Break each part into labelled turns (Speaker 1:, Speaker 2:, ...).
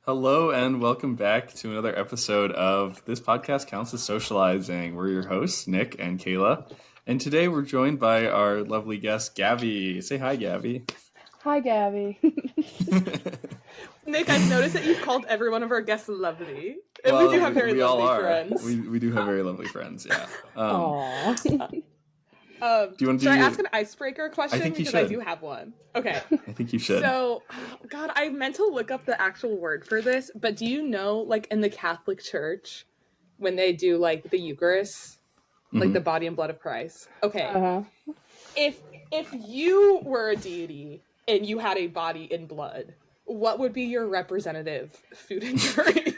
Speaker 1: Hello and welcome back to another episode of This Podcast Counts as Socializing. We're your hosts, Nick and Kayla. And today we're joined by our lovely guest, Gabby. Say hi, Gabby.
Speaker 2: Hi, Gabby.
Speaker 3: Nick, I've noticed that you've called every one of our guests lovely. And we do have very lovely friends.
Speaker 1: We do have very lovely friends, yeah.
Speaker 2: Aww.
Speaker 1: Do you want to
Speaker 3: should I ask an icebreaker question?
Speaker 1: I think you
Speaker 3: because
Speaker 1: should.
Speaker 3: I do have one. Okay.
Speaker 1: I think you should.
Speaker 3: So, God, I meant to look up the actual word for this, but do you know, like, in the Catholic Church, when they do, like, the Eucharist, like the body and blood of Christ? Okay.
Speaker 2: Uh-huh.
Speaker 3: If you were a deity and you had a body and blood, what would be your representative food and drink?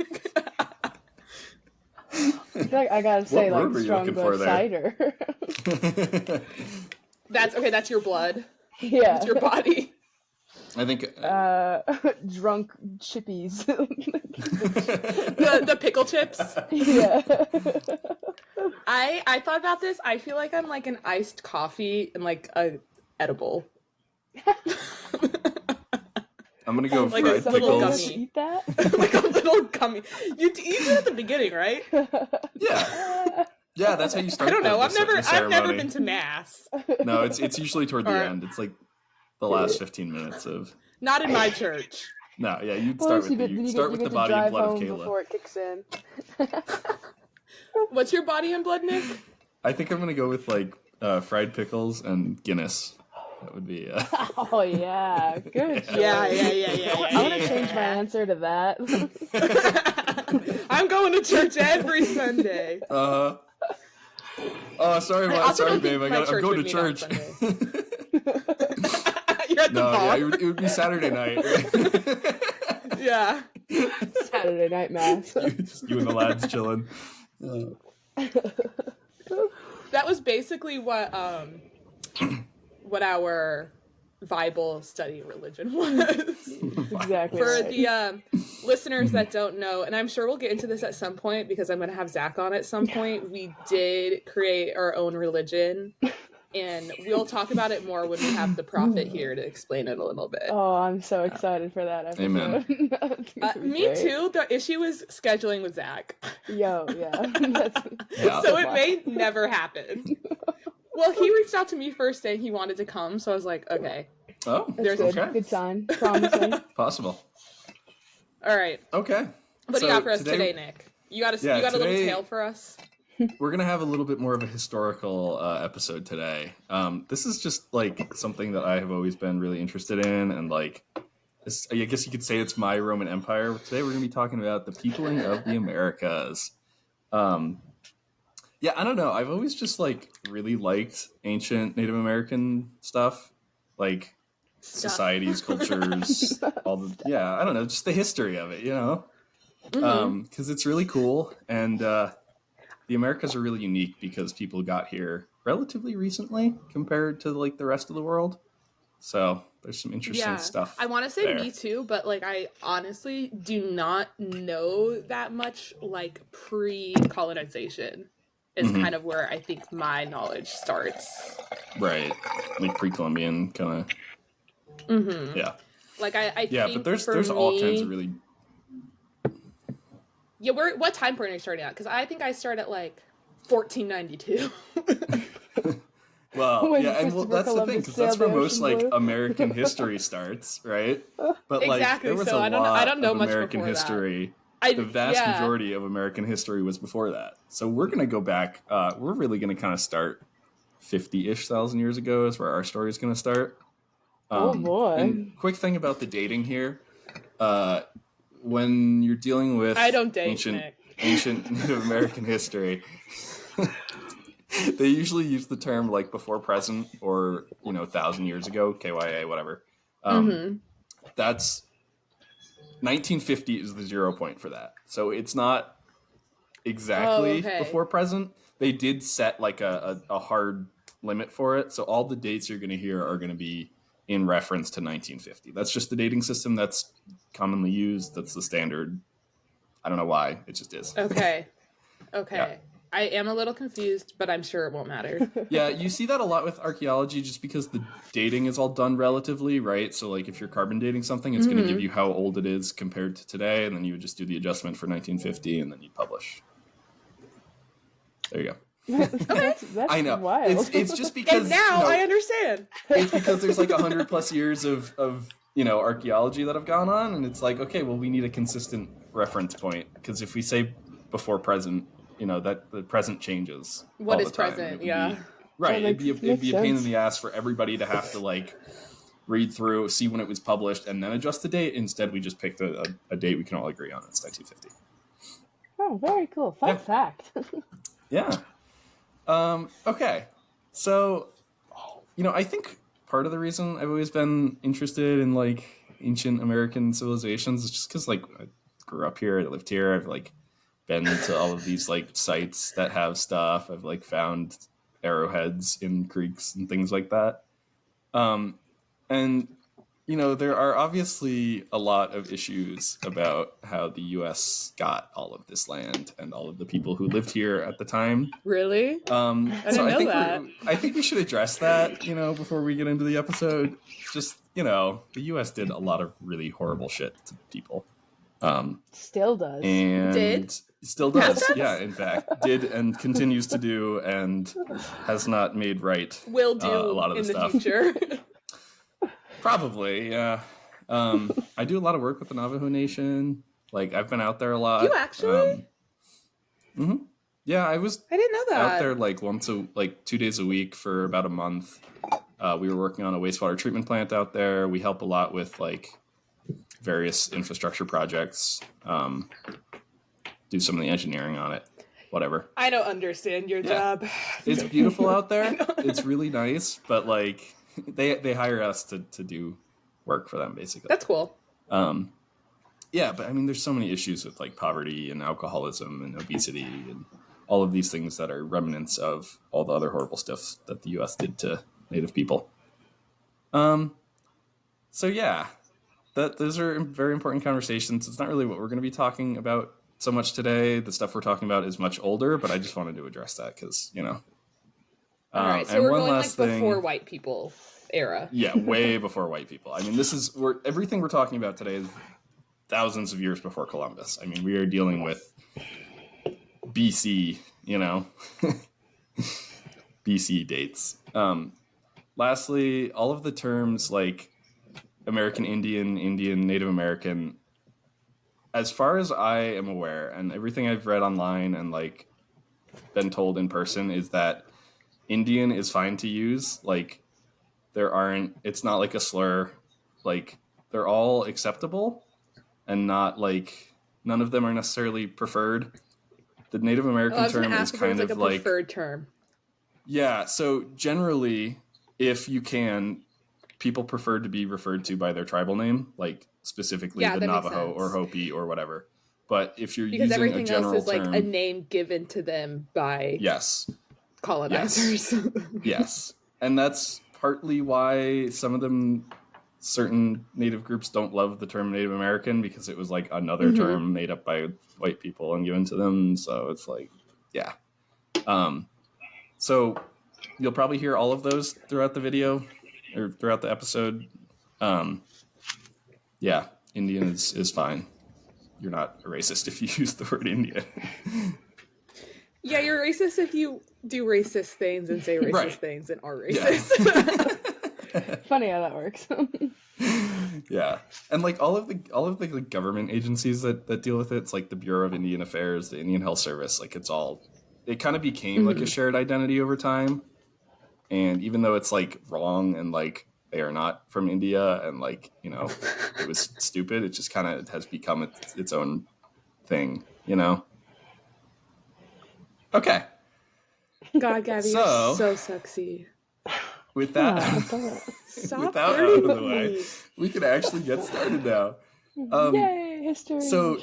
Speaker 2: I feel like I gotta say, like, strong cider.
Speaker 3: That's your blood?
Speaker 2: Yeah.
Speaker 3: It's your body?
Speaker 1: I think...
Speaker 2: drunk chippies.
Speaker 3: the pickle chips?
Speaker 2: Yeah.
Speaker 3: I thought about this. I feel like I'm like an iced coffee and like a edible.
Speaker 1: I'm gonna go
Speaker 3: like
Speaker 1: fried
Speaker 3: a little
Speaker 1: pickles.
Speaker 3: gummy.
Speaker 2: Eat that?
Speaker 3: Like a little gummy. You do it at the beginning, right?
Speaker 1: Yeah. Yeah, that's how you start.
Speaker 3: I don't know.
Speaker 1: the
Speaker 3: I've never
Speaker 1: ceremony.
Speaker 3: been to mass.
Speaker 1: No, it's usually toward the end. It's like the last 15 minutes of.
Speaker 3: Not in my church.
Speaker 1: No, yeah, you'd start with the body and blood of Kayla.
Speaker 2: Before it kicks in.
Speaker 3: What's your body and blood, Nick?
Speaker 1: I think I'm gonna go with like fried pickles and Guinness. That would be.
Speaker 2: Oh yeah, good. Choice.
Speaker 3: Yeah.
Speaker 2: I want to change my answer to that.
Speaker 3: I'm going to church every Sunday.
Speaker 1: Oh, sorry, babe. I'm going to church.
Speaker 3: You're at the bar?
Speaker 1: Yeah, it would be Saturday night.
Speaker 3: Yeah.
Speaker 2: Saturday night mass.
Speaker 1: You and the lads chilling.
Speaker 3: That was basically what our Bible study religion was.
Speaker 2: Exactly.
Speaker 3: For
Speaker 2: right.
Speaker 3: the listeners that don't know, and I'm sure we'll get into this at some point because I'm going to have Zach on at some point, we did create our own religion, and we'll talk about it more when we have the prophet here to explain it a little bit.
Speaker 2: Oh, I'm so excited for that episode.
Speaker 1: Amen.
Speaker 3: Me too. The issue is scheduling with Zach.
Speaker 2: Yo, yeah.
Speaker 3: So it may never happen. Well, he reached out to me first saying he wanted to come, so I was like, okay.
Speaker 1: Oh,
Speaker 2: that's good.
Speaker 1: Okay.
Speaker 2: Good sign. Promising.
Speaker 1: Possible.
Speaker 3: All right.
Speaker 1: Okay.
Speaker 3: What do you got for us today, Nick? You got a little tale for us?
Speaker 1: We're going to have a little bit more of a historical episode today. This is just like something that I have always been really interested in, and like, I guess you could say it's my Roman Empire. Today we're going to be talking about the peopling of the Americas. Yeah, I don't know. I've always just like really liked ancient Native American stuff, like societies, cultures, all the I don't know, just the history of it, you know, because it's really cool, and the Americas are really unique because people got here relatively recently compared to like the rest of the world. So there's some interesting stuff.
Speaker 3: I want to say me too, but like I honestly do not know that much like pre-colonization. Is kind of where I think my knowledge starts.
Speaker 1: Right. Like pre-Columbian kind of. Yeah.
Speaker 3: Like I think
Speaker 1: but there's all kinds of really.
Speaker 3: Yeah, what time point are you starting at? Because I think I start at like 1492.
Speaker 1: Well, and that's the thing, because that's where most like American history starts, right? But like
Speaker 3: exactly.
Speaker 1: there was
Speaker 3: so
Speaker 1: a
Speaker 3: I
Speaker 1: lot
Speaker 3: don't know
Speaker 1: of
Speaker 3: much
Speaker 1: American
Speaker 3: before
Speaker 1: history.
Speaker 3: That.
Speaker 1: The vast majority of American history was before that. So we're going to go back. We're really going to kind of start 50-ish thousand years ago is where our story is going to start.
Speaker 2: Oh, boy.
Speaker 1: And quick thing about the dating here. When you're dealing with ancient Native American history, they usually use the term like before present or, 1,000 years ago, KYA, whatever. That's 1950 is the 0 point for that. So it's not exactly before present. They did set like a hard limit for it. So all the dates you're going to hear are going to be in reference to 1950. That's just the dating system that's commonly used. That's the standard. I don't know why. It just is.
Speaker 3: Okay.
Speaker 1: Yeah.
Speaker 3: I am a little confused, but I'm sure it won't matter.
Speaker 1: Yeah, you see that a lot with archaeology just because the dating is all done relatively, right? So, like, if you're carbon dating something, it's going to give you how old it is compared to today, and then you would just do the adjustment for 1950, and then you'd publish. There you go.
Speaker 2: That's
Speaker 1: I know.
Speaker 2: wild.
Speaker 1: It's just because...
Speaker 3: And now I understand.
Speaker 1: It's because there's, like, 100+ years of archaeology that have gone on, and it's like, okay, well, we need a consistent reference point, because if we say before present... that the present changes.
Speaker 3: What is present? Yeah.
Speaker 1: Right. It'd be a pain in the ass for everybody to have to like read through, see when it was published, and then adjust the date. Instead, we just picked a date we can all agree on. It's 1950.
Speaker 2: Oh, very cool. Fun fact.
Speaker 1: Yeah. Okay. So, I think part of the reason I've always been interested in like ancient American civilizations is just because like I grew up here, I lived here, I've like been to all of these like sites that have stuff. I've like found arrowheads in creeks and things like that. And there are obviously a lot of issues about how the US got all of this land and all of the people who lived here at the time.
Speaker 3: Really?
Speaker 1: I
Speaker 3: didn't know that.
Speaker 1: I think we should address that, before we get into the episode. Just, the US did a lot of really horrible shit to people.
Speaker 2: Still does.
Speaker 1: And still does. Yeah, in fact, did and continues to do and has not made right.
Speaker 3: Will do
Speaker 1: a lot of the
Speaker 3: in
Speaker 1: stuff.
Speaker 3: the future.
Speaker 1: Probably, yeah. I do a lot of work with the Navajo Nation. Like, I've been out there a lot.
Speaker 3: You actually?
Speaker 1: Yeah, I
Speaker 3: didn't know that.
Speaker 1: Out there like 2 days a week for about a month. We were working on a wastewater treatment plant out there. We help a lot with like various infrastructure projects. Do some of the engineering on it. Whatever.
Speaker 3: I don't understand your job.
Speaker 1: It's beautiful out there. It's really nice, but like they hire us to do work for them basically.
Speaker 3: That's cool.
Speaker 1: Yeah, but I mean there's so many issues with like poverty and alcoholism and obesity and all of these things that are remnants of all the other horrible stuff that the US did to Native people. So yeah, those are very important conversations. It's not really what we're going to be talking about so much today. The stuff we're talking about is much older, but I just wanted to address that because,
Speaker 3: All right, so we're going like before white people era.
Speaker 1: Yeah, way before white people. I mean, everything we're talking about today is thousands of years before Columbus. I mean, we are dealing with BC, BC dates. Lastly, all of the terms like American Indian, Native American, as far as I am aware, and everything I've read online and like been told in person is that Indian is fine to use. Like it's not like a slur. Like they're all acceptable and not like, none of them are necessarily preferred. The Native American term is kind of like a
Speaker 3: preferred term.
Speaker 1: Yeah. So generally, if you can, people prefer to be referred to by their tribal name, like specifically the Navajo or Hopi or whatever. But if you're using a general term... Because everything else is like
Speaker 3: a name given to them by colonizers.
Speaker 1: Yes. And that's partly why some of them, certain Native groups don't love the term Native American, because it was like another term made up by white people and given to them. So it's like, yeah. So you'll probably hear all of those throughout the video or throughout the episode. Yeah, Indian is fine. You're not a racist if you use the word Indian.
Speaker 2: Yeah, you're racist if you do racist things and say racist things and are racist.
Speaker 1: Yeah.
Speaker 2: Funny how that works.
Speaker 1: Yeah, and like all of the like, government agencies that deal with it, it's like the Bureau of Indian Affairs, the Indian Health Service, like it kind of became like a shared identity over time. And even though it's like wrong and like they are not from India and like, it was stupid, it just kind of has become its own thing, Okay.
Speaker 3: God, Gabby, you're so sexy.
Speaker 1: With that,
Speaker 3: Stop
Speaker 1: out of the way, we can actually get started now.
Speaker 2: Yay, history.
Speaker 1: So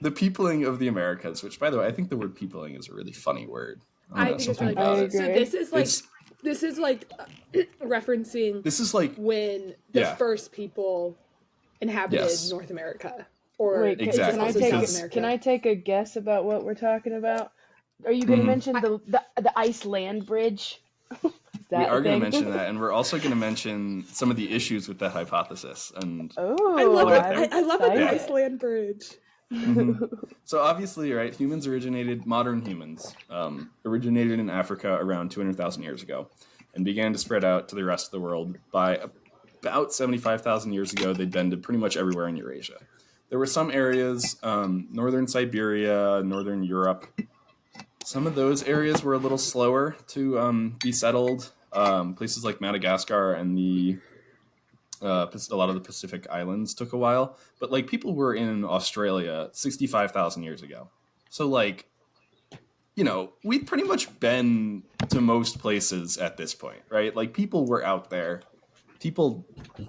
Speaker 1: the peopling of the Americas, which by the way, I think the word peopling is a really funny word.
Speaker 3: I think it's really funny. So this is like referencing.
Speaker 1: This is like
Speaker 3: when the first people inhabited North America. Or
Speaker 2: wait,
Speaker 1: exactly.
Speaker 2: Can I take a guess about what we're talking about?
Speaker 4: Are you going to mention the Iceland bridge?
Speaker 1: We are going to mention that, and we're also going to mention some of the issues with that hypothesis. And
Speaker 3: I love an Iceland bridge.
Speaker 1: Mm-hmm. So obviously, right, modern humans originated in Africa around 200,000 years ago and began to spread out to the rest of the world. By about 75,000 years ago, they'd been to pretty much everywhere in Eurasia. There were some areas, northern Siberia, northern Europe. Some of those areas were a little slower to be settled. Places like Madagascar and a lot of the Pacific Islands took a while, but like people were in Australia 65,000 years ago. So like, you know, we'd pretty much been to most places at this point, right? Like people were out there.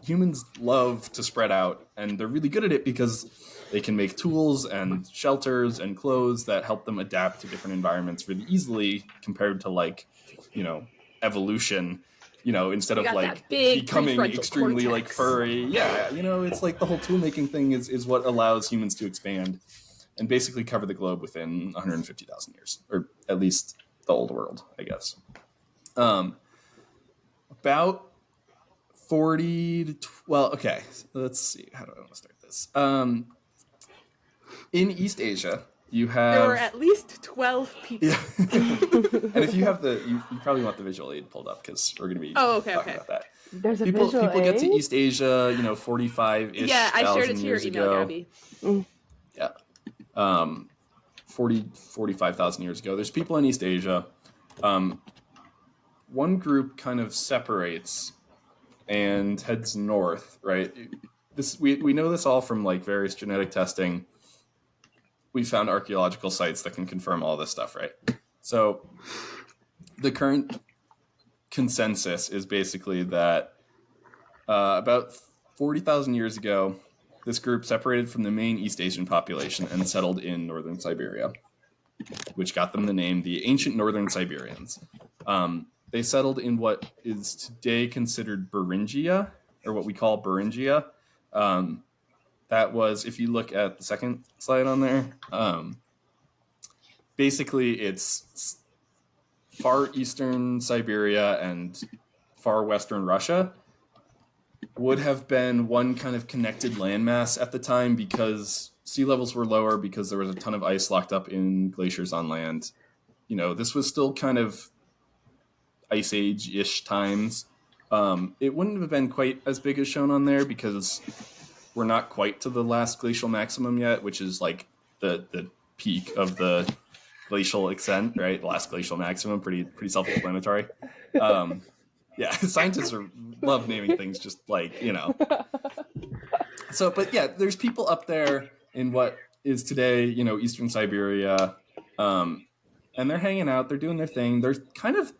Speaker 1: Humans love to spread out, and they're really good at it because they can make tools and shelters and clothes that help them adapt to different environments really easily compared to like, you know, evolution. You know, instead of like becoming extremely like furry. Yeah, you know, it's like the whole tool making thing is what allows humans to expand and basically cover the globe within 150,000 years, or at least the old world, I guess. About 40 to okay, let's see. How do I want to start this? In East Asia, you have...
Speaker 3: There were at least 12 people.
Speaker 1: Yeah. And if you have you probably want the visual aid pulled up because we're going to be talking about that.
Speaker 4: There's a
Speaker 1: people get to
Speaker 4: aid?
Speaker 1: East Asia, 45-ish.
Speaker 3: Yeah, I shared it to your email,
Speaker 1: ago.
Speaker 3: Gabby.
Speaker 1: Yeah. 45,000 years ago. There's people in East Asia. One group kind of separates and heads north, right? We know this all from like various genetic testing. We found archaeological sites that can confirm all this stuff, right? So the current consensus is basically that about 40,000 years ago, this group separated from the main East Asian population and settled in northern Siberia, which got them the name the ancient Northern Siberians. They settled in what is today considered Beringia, or what we call Beringia. That was, if you look at the second slide on there, basically it's far eastern Siberia and far western Russia would have been one kind of connected landmass at the time because sea levels were lower, because there was a ton of ice locked up in glaciers on land. You know, this was still kind of Ice Age-ish times. It wouldn't have been quite as big as shown on there because we're not quite to the last glacial maximum yet, which is like the peak of the glacial extent, right? The last glacial maximum, pretty self-explanatory. Yeah, scientists love naming things just like, you know. So, but yeah, there's people up there in what is today, Eastern Siberia, and they're hanging out, they're doing their thing.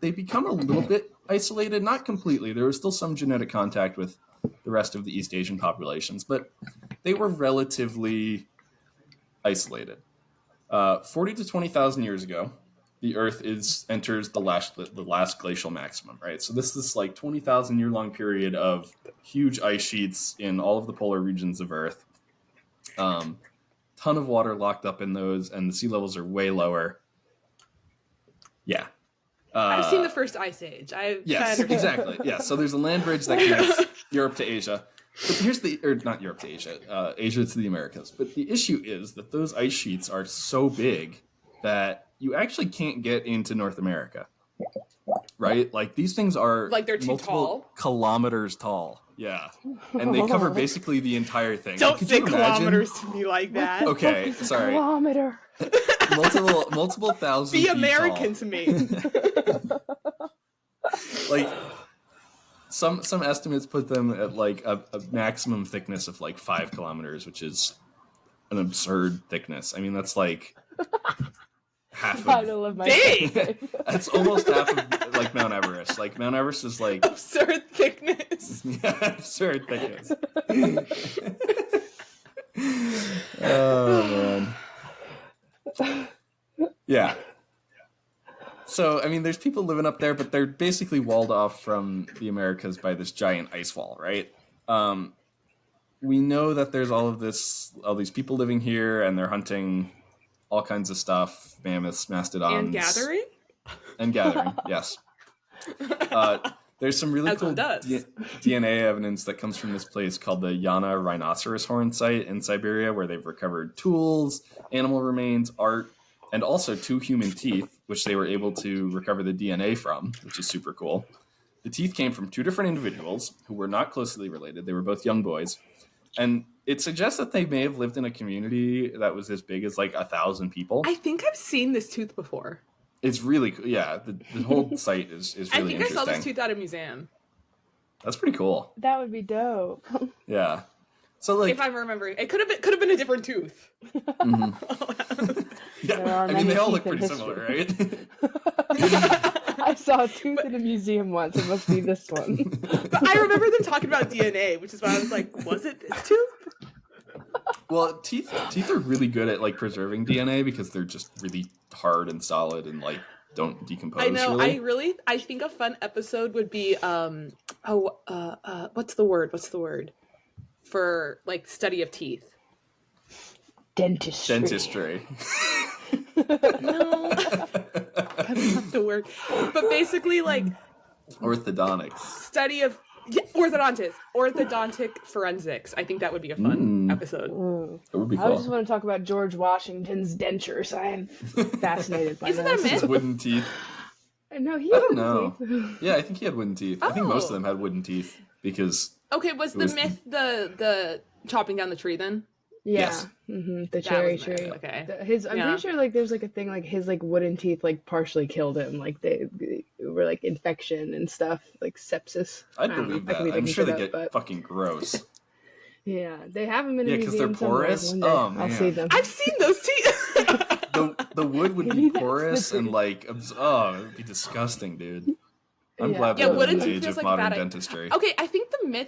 Speaker 1: They become a little bit isolated, not completely. There was still some genetic contact with the rest of the East Asian populations, but they were relatively isolated. 40 to 20,000 years ago, the Earth enters the last glacial maximum, right? So this is like 20,000 year long period of huge ice sheets in all of the polar regions of Earth. Ton of water locked up in those, and the sea levels are way lower. Yeah.
Speaker 3: I've seen the first ice age.
Speaker 1: Yes, exactly. Yeah. So there's a land bridge that connects Europe to Asia. But not Europe to Asia, Asia to the Americas. But the issue is that those ice sheets are so big that you actually can't get into North America. Right? Like these things are
Speaker 3: like they're too
Speaker 1: multiple kilometers tall. Yeah. And they cover basically the entire thing.
Speaker 3: Don't say kilometers to me like that.
Speaker 1: Okay, sorry.
Speaker 4: Kilometer.
Speaker 1: multiple thousand
Speaker 3: Be
Speaker 1: feet
Speaker 3: American
Speaker 1: tall.
Speaker 3: to me.
Speaker 1: Like some estimates put them at like a maximum thickness of like 5 kilometers, which is an absurd thickness. I mean, that's like half of
Speaker 3: big.
Speaker 1: That's almost half of like Mount Everest. Like Mount Everest is like
Speaker 3: absurd thickness.
Speaker 1: Yeah, absurd thickness. Oh man. Yeah. So, I mean, there's people living up there, but they're basically walled off from the Americas by this giant ice wall, right? We know that there's all these people living here, and they're hunting all kinds of stuff, mammoths, mastodons.
Speaker 3: And gathering,
Speaker 1: yes. There's some really cool DNA evidence that comes from this place called the Yana rhinoceros horn site in Siberia, where they've recovered tools, animal remains, art, and also 2 human teeth, which they were able to recover the DNA from, which is super cool. The teeth came from 2 different individuals who were not closely related. They were both young boys. And it suggests that they may have lived in a community that was as big as like 1,000 people.
Speaker 3: I think I've seen this tooth before.
Speaker 1: It's really cool. Yeah, the whole site is really interesting.
Speaker 3: I think I saw this tooth at a museum.
Speaker 1: That's pretty cool.
Speaker 4: That would be dope.
Speaker 1: Yeah. So like,
Speaker 3: if I'm remembering, it could have been a different tooth.
Speaker 1: Mm-hmm. Yeah, I mean they all look pretty similar, right?
Speaker 4: I saw a tooth in a museum once. It must be this one.
Speaker 3: But I remember them talking about DNA, which is why I was like, was it this tooth?
Speaker 1: Well, teeth are really good at like preserving DNA because they're just really hard and solid and like don't decompose.
Speaker 3: I know.
Speaker 1: Really.
Speaker 3: I think a fun episode would be what's the word for like study of teeth?
Speaker 4: Dentistry.
Speaker 3: No, that's not the word. But basically, like
Speaker 1: orthodontics.
Speaker 3: Study of orthodontic forensics. I think that would be a fun episode.
Speaker 1: That would be cool.
Speaker 4: I just want to talk about George Washington's dentures. I'm fascinated by
Speaker 3: Isn't that a myth?
Speaker 1: His wooden teeth.
Speaker 4: No,
Speaker 1: I don't know. Yeah, I think he had wooden teeth. I think most of them had wooden teeth because.
Speaker 3: Okay, was the myth the chopping down the tree then?
Speaker 4: Yeah.
Speaker 1: Yes.
Speaker 4: Mm-hmm. The cherry tree.
Speaker 3: Okay.
Speaker 4: I'm pretty sure like there's like a thing like his like wooden teeth like partially killed him. Like they were like infection and stuff, like sepsis.
Speaker 1: I believe that. I'm sure they get fucking gross.
Speaker 4: Yeah, they have them in a museum.
Speaker 1: Yeah, because they're porous.
Speaker 4: Oh man, I'll see them.
Speaker 3: I've seen those teeth.
Speaker 1: the wood would be porous and like it would be disgusting, dude. I'm glad we're in the age of modern dentistry.
Speaker 3: Okay, I think the myth.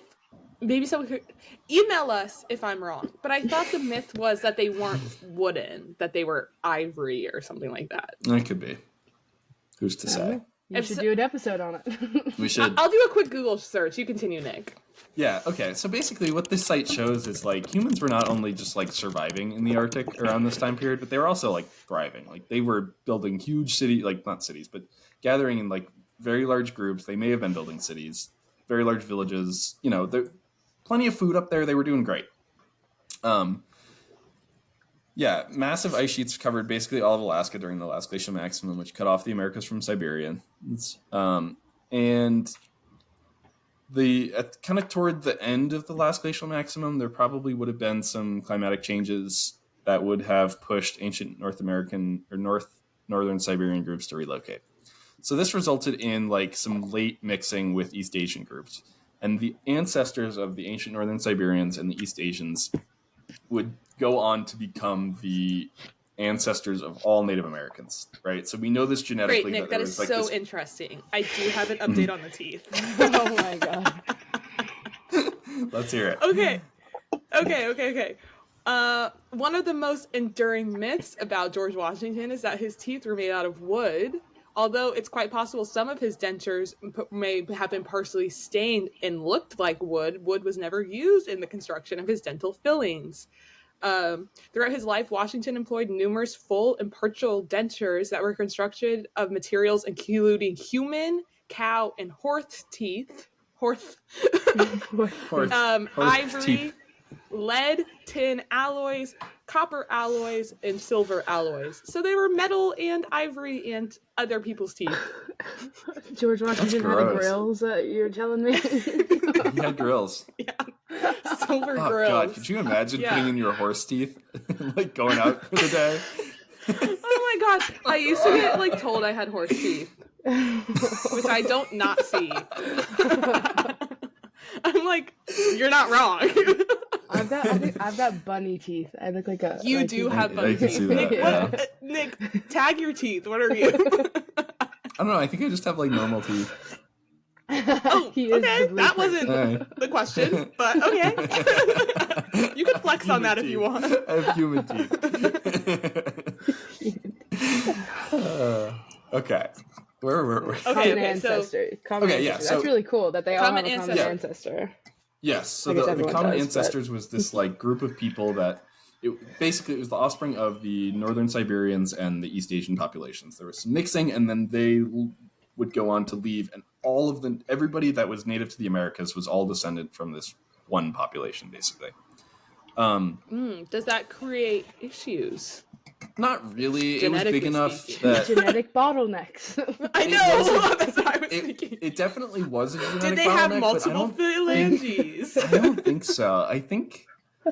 Speaker 3: Maybe someone could email us if I'm wrong, but I thought the myth was that they weren't wooden, that they were ivory or something like that.
Speaker 1: It could be. Who's to say?
Speaker 4: You should do an episode on it.
Speaker 1: We should.
Speaker 3: I'll do a quick Google search. You continue, Nick.
Speaker 1: Yeah, okay. So basically what this site shows is like humans were not only just like surviving in the Arctic around this time period, but they were also like thriving. Like they were building huge not cities, but gathering in like very large groups. They may have been building cities, very large villages, plenty of food up there. They were doing great. Massive ice sheets covered basically all of Alaska during the last glacial maximum, which cut off the Americas from Siberia. And kind of toward the end of the last glacial maximum, there probably would have been some climatic changes that would have pushed ancient North American or northern Siberian groups to relocate. So this resulted in like some late mixing with East Asian groups. And the ancestors of the ancient northern Siberians and the East Asians would go on to become the ancestors of all Native Americans, right? So we know this genetically.
Speaker 3: Great, Nick, that is like so interesting. I do have an update on the teeth.
Speaker 4: Oh my god.
Speaker 1: Let's hear it.
Speaker 3: Okay. One of the most enduring myths about George Washington is that his teeth were made out of wood. Although it's quite possible some of his dentures may have been partially stained and looked like wood, wood was never used in the construction of his dental fillings. Throughout his life, Washington employed numerous full and partial dentures that were constructed of materials including human, cow, and horse teeth. Ivory, teeth. Lead, tin alloys, copper alloys, and silver alloys. So they were metal and ivory and other people's teeth.
Speaker 4: George Washington had grills, you're telling me?
Speaker 1: He had grills.
Speaker 3: Yeah. Silver grills.
Speaker 1: God, could you imagine putting in your horse teeth like going out for the day?
Speaker 3: Oh my god. I used to get like told I had horse teeth. Which I don't not see. I'm like, you're not wrong.
Speaker 4: I've got bunny teeth. I look like a.
Speaker 3: You do have bunny teeth. Nick, Nick, tag your teeth. What are you?
Speaker 1: I don't know. I think I just have like normal teeth.
Speaker 3: Oh, okay. That wasn't the question, but okay. You can flex on that if you want.
Speaker 1: I have human teeth. Okay. Where were we?
Speaker 4: Common ancestor. That's really cool that they all have a common ancestor.
Speaker 1: Yes, so the common ancestors was this like group of people that Basically, it was the offspring of the northern Siberians and the East Asian populations. There was some mixing, and then they would go on to leave, and everybody that was native to the Americas was all descended from this one population, basically.
Speaker 3: Does that create issues?
Speaker 1: Not really. It was big enough that
Speaker 4: genetic bottlenecks.
Speaker 3: I know. That's what I was thinking.
Speaker 1: It definitely was a genetic bottleneck.
Speaker 3: Did they have multiple phalanges?
Speaker 1: I don't think so. I think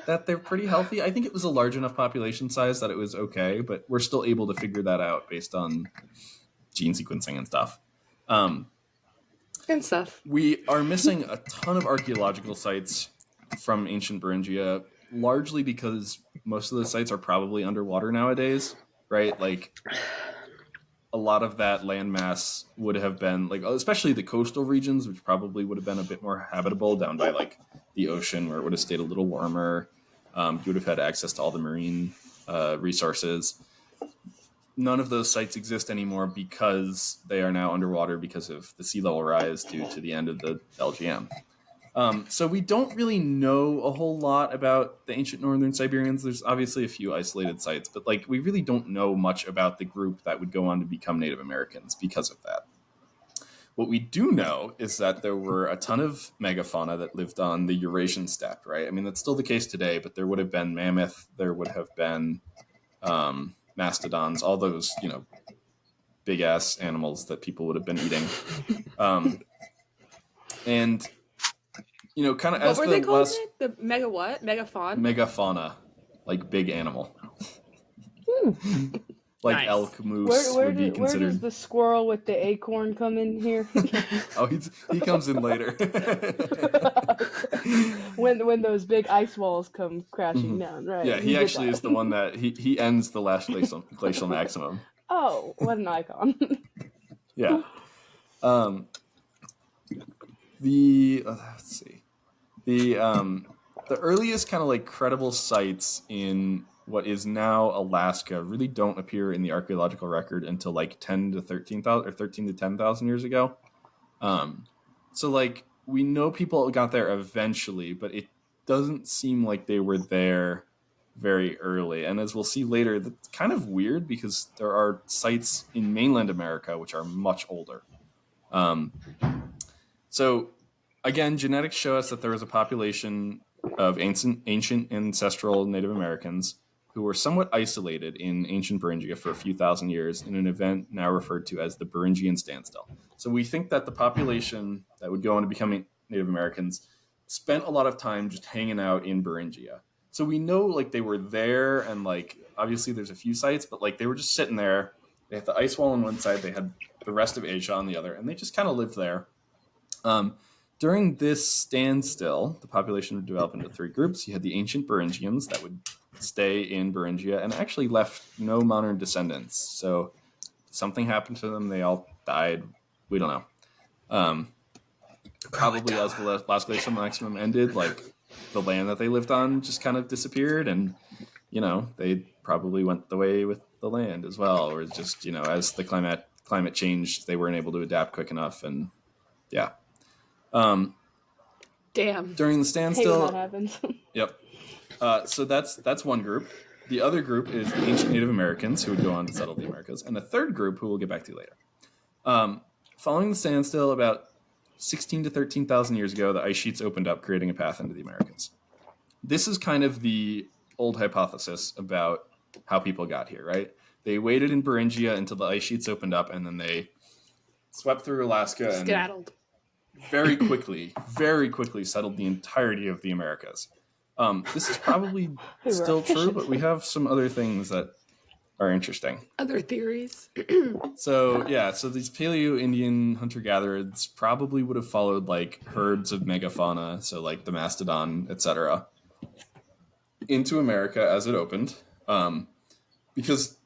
Speaker 1: that they're pretty healthy. I think it was a large enough population size that it was okay, but we're still able to figure that out based on gene sequencing and stuff. We are missing a ton of archaeological sites from ancient Beringia, largely because most of the sites are probably underwater nowadays, right? Like, a lot of that landmass would have been, like, especially the coastal regions, which probably would have been a bit more habitable down by, like, the ocean, where it would have stayed a little warmer. You would have had access to all the marine resources. None of those sites exist anymore because they are now underwater because of the sea level rise due to the end of the LGM. So we don't really know a whole lot about the ancient northern Siberians. There's obviously a few isolated sites, but like we really don't know much about the group that would go on to become Native Americans because of that. What we do know is that there were a ton of megafauna that lived on the Eurasian steppe, right? I mean, that's still the case today, but there would have been mammoth, there would have been mastodons, all those, big ass animals that people would have been eating. And kind of as
Speaker 3: what were they called? The mega what? Megafauna?
Speaker 1: Megafauna, like big animal. Like nice. Elk, moose would be considered.
Speaker 4: Where does the squirrel with the acorn come in here?
Speaker 1: Oh, he comes in later.
Speaker 4: when those big ice walls come crashing down, right?
Speaker 1: Yeah, he actually is the one that he ends the last glacial maximum.
Speaker 4: Oh, what an icon!
Speaker 1: Yeah. Let's see. The earliest kind of like credible sites in what is now Alaska really don't appear in the archaeological record until like 10 to 13,000 or 13 to 10,000 years ago. So like we know people got there eventually, but it doesn't seem like they were there very early. And as we'll see later, that's kind of weird because there are sites in mainland America which are much older. So again, genetics show us that there was a population of ancient ancestral Native Americans who were somewhat isolated in ancient Beringia for a few thousand years in an event now referred to as the Beringian standstill. So we think that the population that would go on to becoming Native Americans spent a lot of time just hanging out in Beringia. So we know like they were there, and like obviously there's a few sites, but like they were just sitting there. They had the ice wall on one side, they had the rest of Asia on the other, and they just kind of lived there. During this standstill, the population would develop into three groups. You had the ancient Beringians that would stay in Beringia and actually left no modern descendants. So something happened to them. They all died. We don't know. Probably as the last glacial maximum ended, like the land that they lived on just kind of disappeared, and they probably went the way with the land as well, or just as the climate changed, they weren't able to adapt quick enough, and yeah.
Speaker 3: Damn.
Speaker 1: During the standstill,
Speaker 4: that happens.
Speaker 1: Yep. So that's one group. The other group is the ancient Native Americans who would go on to settle the Americas, and a third group who we'll get back to later. Following the standstill, about 16 to 13,000 years ago, the ice sheets opened up, creating a path into the Americas. This is kind of the old hypothesis about how people got here, right? They waited in Beringia until the ice sheets opened up, and then they swept through Alaska and
Speaker 3: skedaddled.
Speaker 1: very quickly settled the entirety of the Americas. This is probably still true, but we have some other things that are interesting.
Speaker 3: Other theories.
Speaker 1: So these Paleo-Indian hunter-gatherers probably would have followed like herds of megafauna, so like the mastodon, etc., into America as it opened. Because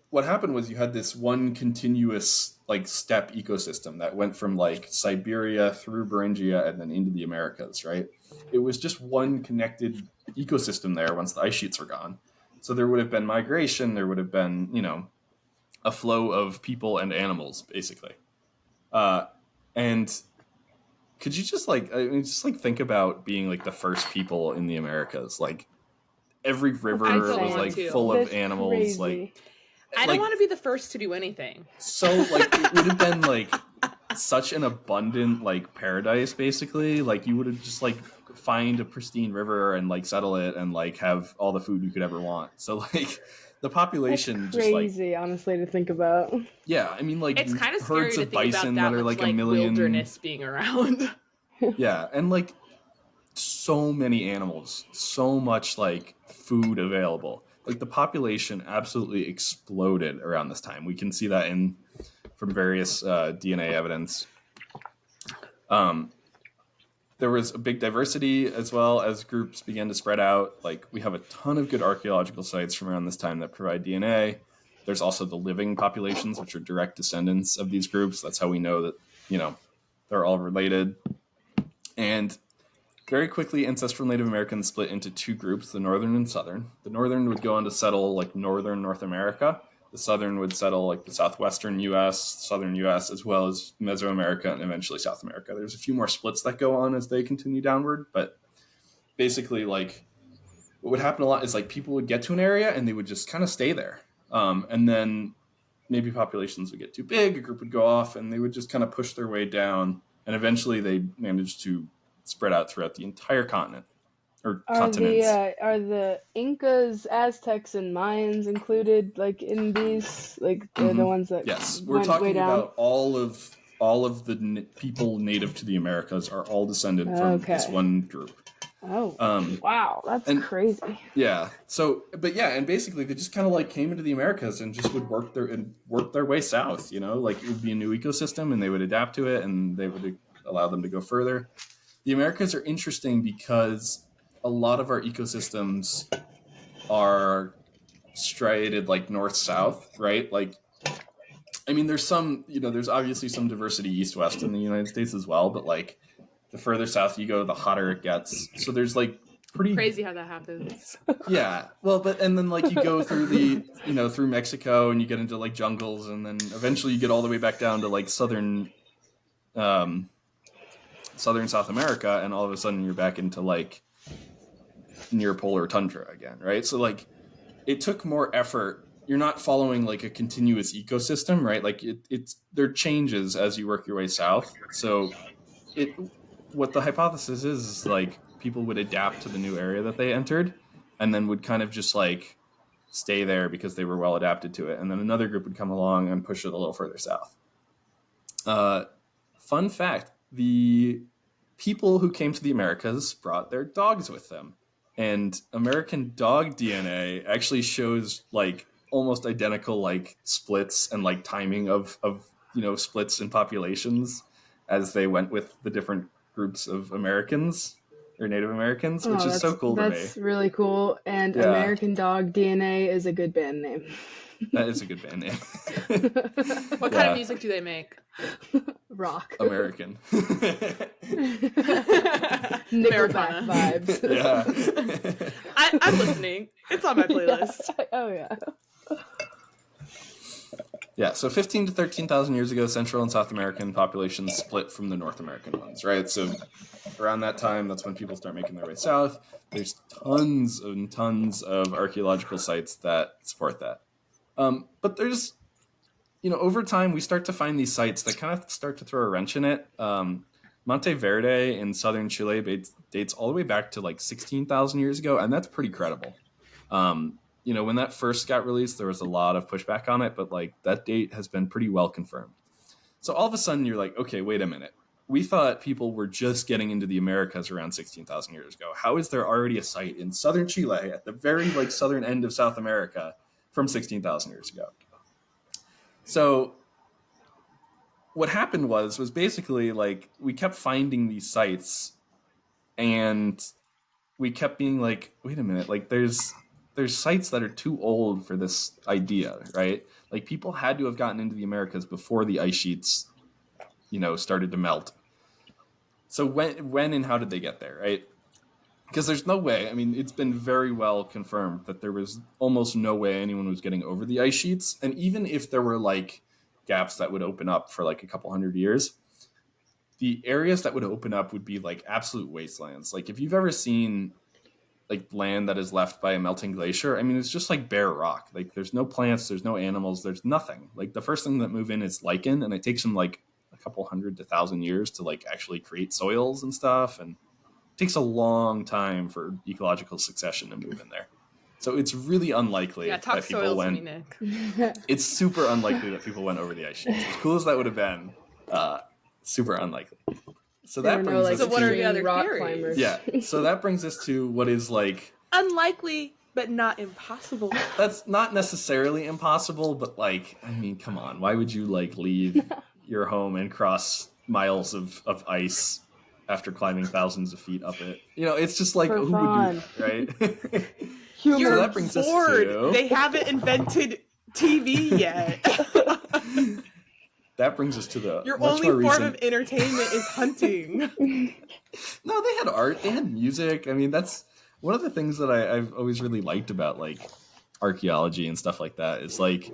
Speaker 1: what happened was you had this one continuous like steppe ecosystem that went from like Siberia through Beringia and then into the Americas, right? It was just one connected ecosystem there once the ice sheets were gone. So there would have been migration, there would have been, a flow of people and animals, basically. And could you just think about being like the first people in the Americas? Like every river
Speaker 3: I don't
Speaker 1: was
Speaker 3: want
Speaker 1: like
Speaker 3: to.
Speaker 1: full of
Speaker 4: That's
Speaker 1: animals.
Speaker 4: crazy.
Speaker 1: Like
Speaker 3: I don't want to be the first to do anything.
Speaker 1: So like it would have been like such an abundant like paradise basically. Like you would have just like find a pristine river and like settle it and like have all the food you could ever want. So like the population
Speaker 4: That's
Speaker 1: just like
Speaker 4: crazy, honestly, to think about.
Speaker 1: yeah, I mean like
Speaker 3: It's kind of scary
Speaker 1: herds
Speaker 3: to
Speaker 1: of
Speaker 3: think about
Speaker 1: bison
Speaker 3: that
Speaker 1: that are
Speaker 3: much
Speaker 1: like a million
Speaker 3: wilderness being around.
Speaker 1: Yeah, and like so many animals, so much like food available. Like the population absolutely exploded around this time. We can see that in from various DNA evidence. There was a big diversity as well as groups began to spread out. Like we have a ton of good archaeological sites from around this time that provide DNA. There's also the living populations, which are direct descendants of these groups. That's how we know that, you know, they're all related. And very quickly, ancestral Native Americans split into two groups, the Northern and Southern. The Northern would go on to settle like Northern North America. The Southern would settle like the Southwestern U.S., Southern U.S., as well as Mesoamerica and eventually South America. There's a few more splits that go on as they continue downward, but basically like what would happen a lot is like people would get to an area and they would just kind of stay there. And then maybe populations would get too big, a group would go off and they would just kind of push their way down. And eventually they managed to spread out throughout the entire continent or continents.
Speaker 4: Are the Incas, Aztecs, and Mayans included like in these? Like they're the ones that
Speaker 1: Yes, we're
Speaker 4: went way
Speaker 1: talking
Speaker 4: down?
Speaker 1: about all of the people native to the Americas are all descended from this
Speaker 4: Okay.
Speaker 1: one group.
Speaker 4: Oh, wow, that's crazy.
Speaker 1: Yeah. So, but yeah, and basically they just kind of like came into the Americas and just would work their way south. You know, like it would be a new ecosystem and they would adapt to it and they would allow them to go further. The Americas are interesting because a lot of our ecosystems are striated like north-south, right? Like, I mean, there's some, you know, there's obviously some diversity east-west in the United States as well, but like the further south you go, the hotter it gets. So there's like pretty
Speaker 3: Crazy how that happens.
Speaker 1: Yeah. Well, but and then like you go through the, you know, through Mexico and you get into like jungles and then eventually you get all the way back down to like southern South America and all of a sudden you're back into like near polar tundra again, right? So like it took more effort. You're not following like a continuous ecosystem, right? Like it's there changes as you work your way south. So what the hypothesis is like people would adapt to the new area that they entered and then would kind of just like stay there because they were well adapted to it. And then another group would come along and push it a little further south. Fun fact, the people who came to the Americas brought their dogs with them. And American dog DNA actually shows like almost identical like splits and like timing of you know splits in populations as they went with the different groups of Americans or Native Americans, which is so cool to me.
Speaker 4: That's really cool. And
Speaker 1: Yeah.
Speaker 4: American Dog DNA is a good band name.
Speaker 1: That is a good band name.
Speaker 3: What kind of music do they make?
Speaker 4: Rock.
Speaker 1: American.
Speaker 4: Nickelback vibes.
Speaker 1: Yeah.
Speaker 3: I'm listening. It's on my playlist.
Speaker 4: Yeah. Oh yeah.
Speaker 1: Yeah, so 15 to 13,000 years ago, Central and South American populations split from the North American ones, right? So around that time, that's when people start making their way south. There's tons and tons of archaeological sites that support that. But there's, you know, over time, we start to find these sites that kind of start to throw a wrench in it. Monte Verde in southern Chile dates all the way back to like 16,000 years ago, and that's pretty credible. You know, when that first got released, there was a lot of pushback on it, but like that date has been pretty well confirmed. So all of a sudden you're like, okay, wait a minute. We thought people were just getting into the Americas around 16,000 years ago. How is there already a site in southern Chile at the very like southern end of South America from 16,000 years ago? So what happened was basically like we kept finding these sites and we kept being like, wait a minute, like there's sites that are too old for this idea, right? Like people had to have gotten into the Americas before the ice sheets, you know, started to melt. So when and how did they get there, right? Because there's no way, I mean, it's been very well confirmed that there was almost no way anyone was getting over the ice sheets. And even if there were like gaps that would open up for like a couple hundred years, the areas that would open up would be like absolute wastelands. Like if you've ever seen like land that is left by a melting glacier, I mean, it's just like bare rock. Like there's no plants, there's no animals, there's nothing. Like the first thing that move in is lichen, and it takes them like a couple hundred to 1,000 years to like actually create soils and stuff. And it takes a long time for ecological succession to move in there. So it's really unlikely that people went. It's super unlikely that people went over the ice sheets. As cool as that would have been, super unlikely. So that brings us
Speaker 3: to what are the other
Speaker 4: rock
Speaker 3: theories?
Speaker 4: climbers.
Speaker 1: Yeah. So that brings us to what is like
Speaker 3: unlikely, but not impossible.
Speaker 1: That's not necessarily impossible, but like, I mean, come on. Why would you like leave your home and cross miles of ice after climbing thousands of feet up it? You know, it's just like, who would do that, right?
Speaker 3: You're
Speaker 1: so that brings
Speaker 3: bored.
Speaker 1: us to...
Speaker 3: They haven't invented TV yet.
Speaker 1: That brings us to the
Speaker 3: your only form of entertainment is hunting.
Speaker 1: No, they had art, they had music. I mean, that's one of the things that I've always really liked about like archaeology and stuff like that is like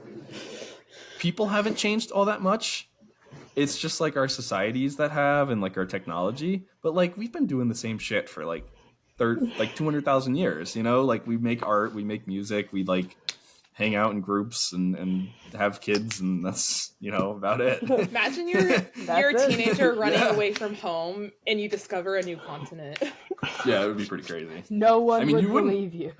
Speaker 1: people haven't changed all that much. It's just like our societies that have and like our technology, but like we've been doing the same shit for like 200,000 years, you know, like we make art, we make music, we like hang out in groups and have kids, and that's, you know, about it.
Speaker 3: Imagine you're a teenager running away from home and you discover a new continent.
Speaker 1: Yeah, it would be pretty crazy.
Speaker 4: No one would believe you.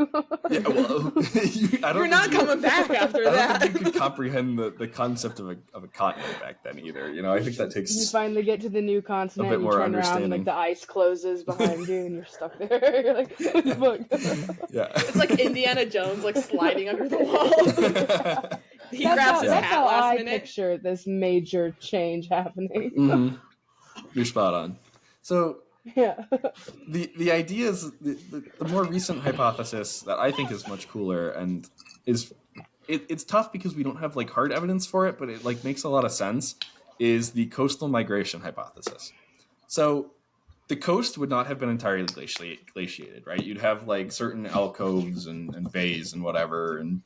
Speaker 1: Yeah, well,
Speaker 3: you're not coming back after that.
Speaker 1: I don't think you could comprehend the concept of a continent back then either. You know, I think that takes.
Speaker 4: You finally get to the new continent,
Speaker 1: a bit more
Speaker 4: you turn around, and, like the ice closes behind you, and you're stuck there. You're like, fuck.
Speaker 1: Yeah.
Speaker 3: It's like Indiana Jones, like sliding under the wall. He grabs his hat last minute.
Speaker 4: I picture this major change happening.
Speaker 1: Mm-hmm. You're spot on. So.
Speaker 4: Yeah.
Speaker 1: The idea is the more recent hypothesis that I think is much cooler and is it's tough because we don't have like hard evidence for it, but it like makes a lot of sense, is the coastal migration hypothesis. So the coast would not have been entirely glaciated, right? You'd have like certain alcoves and bays and whatever, and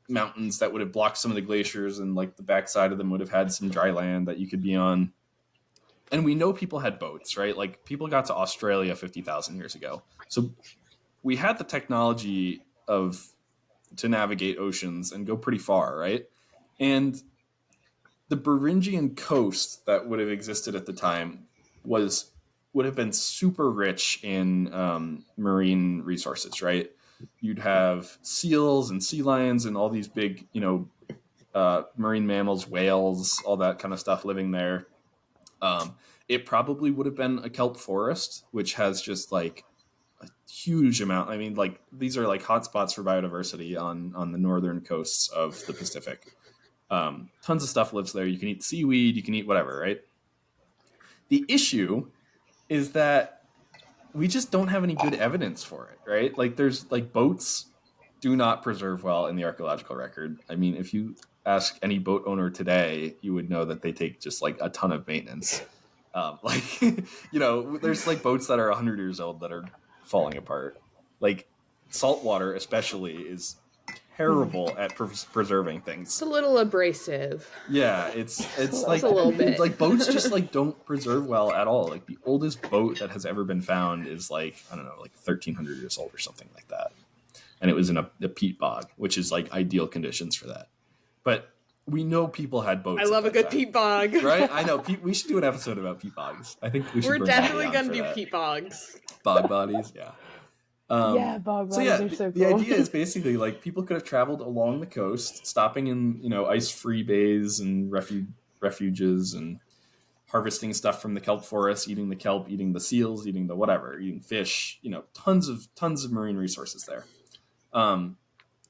Speaker 1: mountains that would have blocked some of the glaciers, and like the backside of them would have had some dry land that you could be on. And we know people had boats, right? Like people got to Australia 50,000 years ago. So we had the technology to navigate oceans and go pretty far, right? And the Beringian coast that would have existed at the time would have been super rich in marine resources, right? You'd have seals and sea lions and all these big, you know, marine mammals, whales, all that kind of stuff living there. It probably would have been a kelp forest, which has just like a huge amount. I mean, like these are like hotspots for biodiversity on the northern coasts of the Pacific. Tons of stuff lives there. You can eat seaweed, you can eat whatever, right? The issue is that we just don't have any good evidence for it, right? Like there's like boats do not preserve well in the archaeological record. I mean, if you ask any boat owner today, you would know that they take just like a ton of maintenance. Like, you know, there's like boats that are 100 years old that are falling apart. Like saltwater especially is terrible at preserving things.
Speaker 3: It's a little abrasive.
Speaker 1: Yeah, it's like
Speaker 3: a little bit.
Speaker 1: Like boats just like don't preserve well at all. Like the oldest boat that has ever been found is like, I don't know, like 1,300 years old or something like that. And it was in a peat bog, which is like ideal conditions for that. But we know people had boats.
Speaker 3: I love a good peat bog.
Speaker 1: Right? I know. We should do an episode about peat bogs. I think we should.
Speaker 3: We're definitely going to do peat bogs.
Speaker 1: Bog bodies, yeah.
Speaker 4: Yeah, bog bodies are so cool.
Speaker 1: The idea is basically like people could have traveled along the coast, stopping in, you know, ice-free bays and refuges and harvesting stuff from the kelp forest, eating the kelp, eating the seals, eating the whatever, eating fish, you know, tons of marine resources there.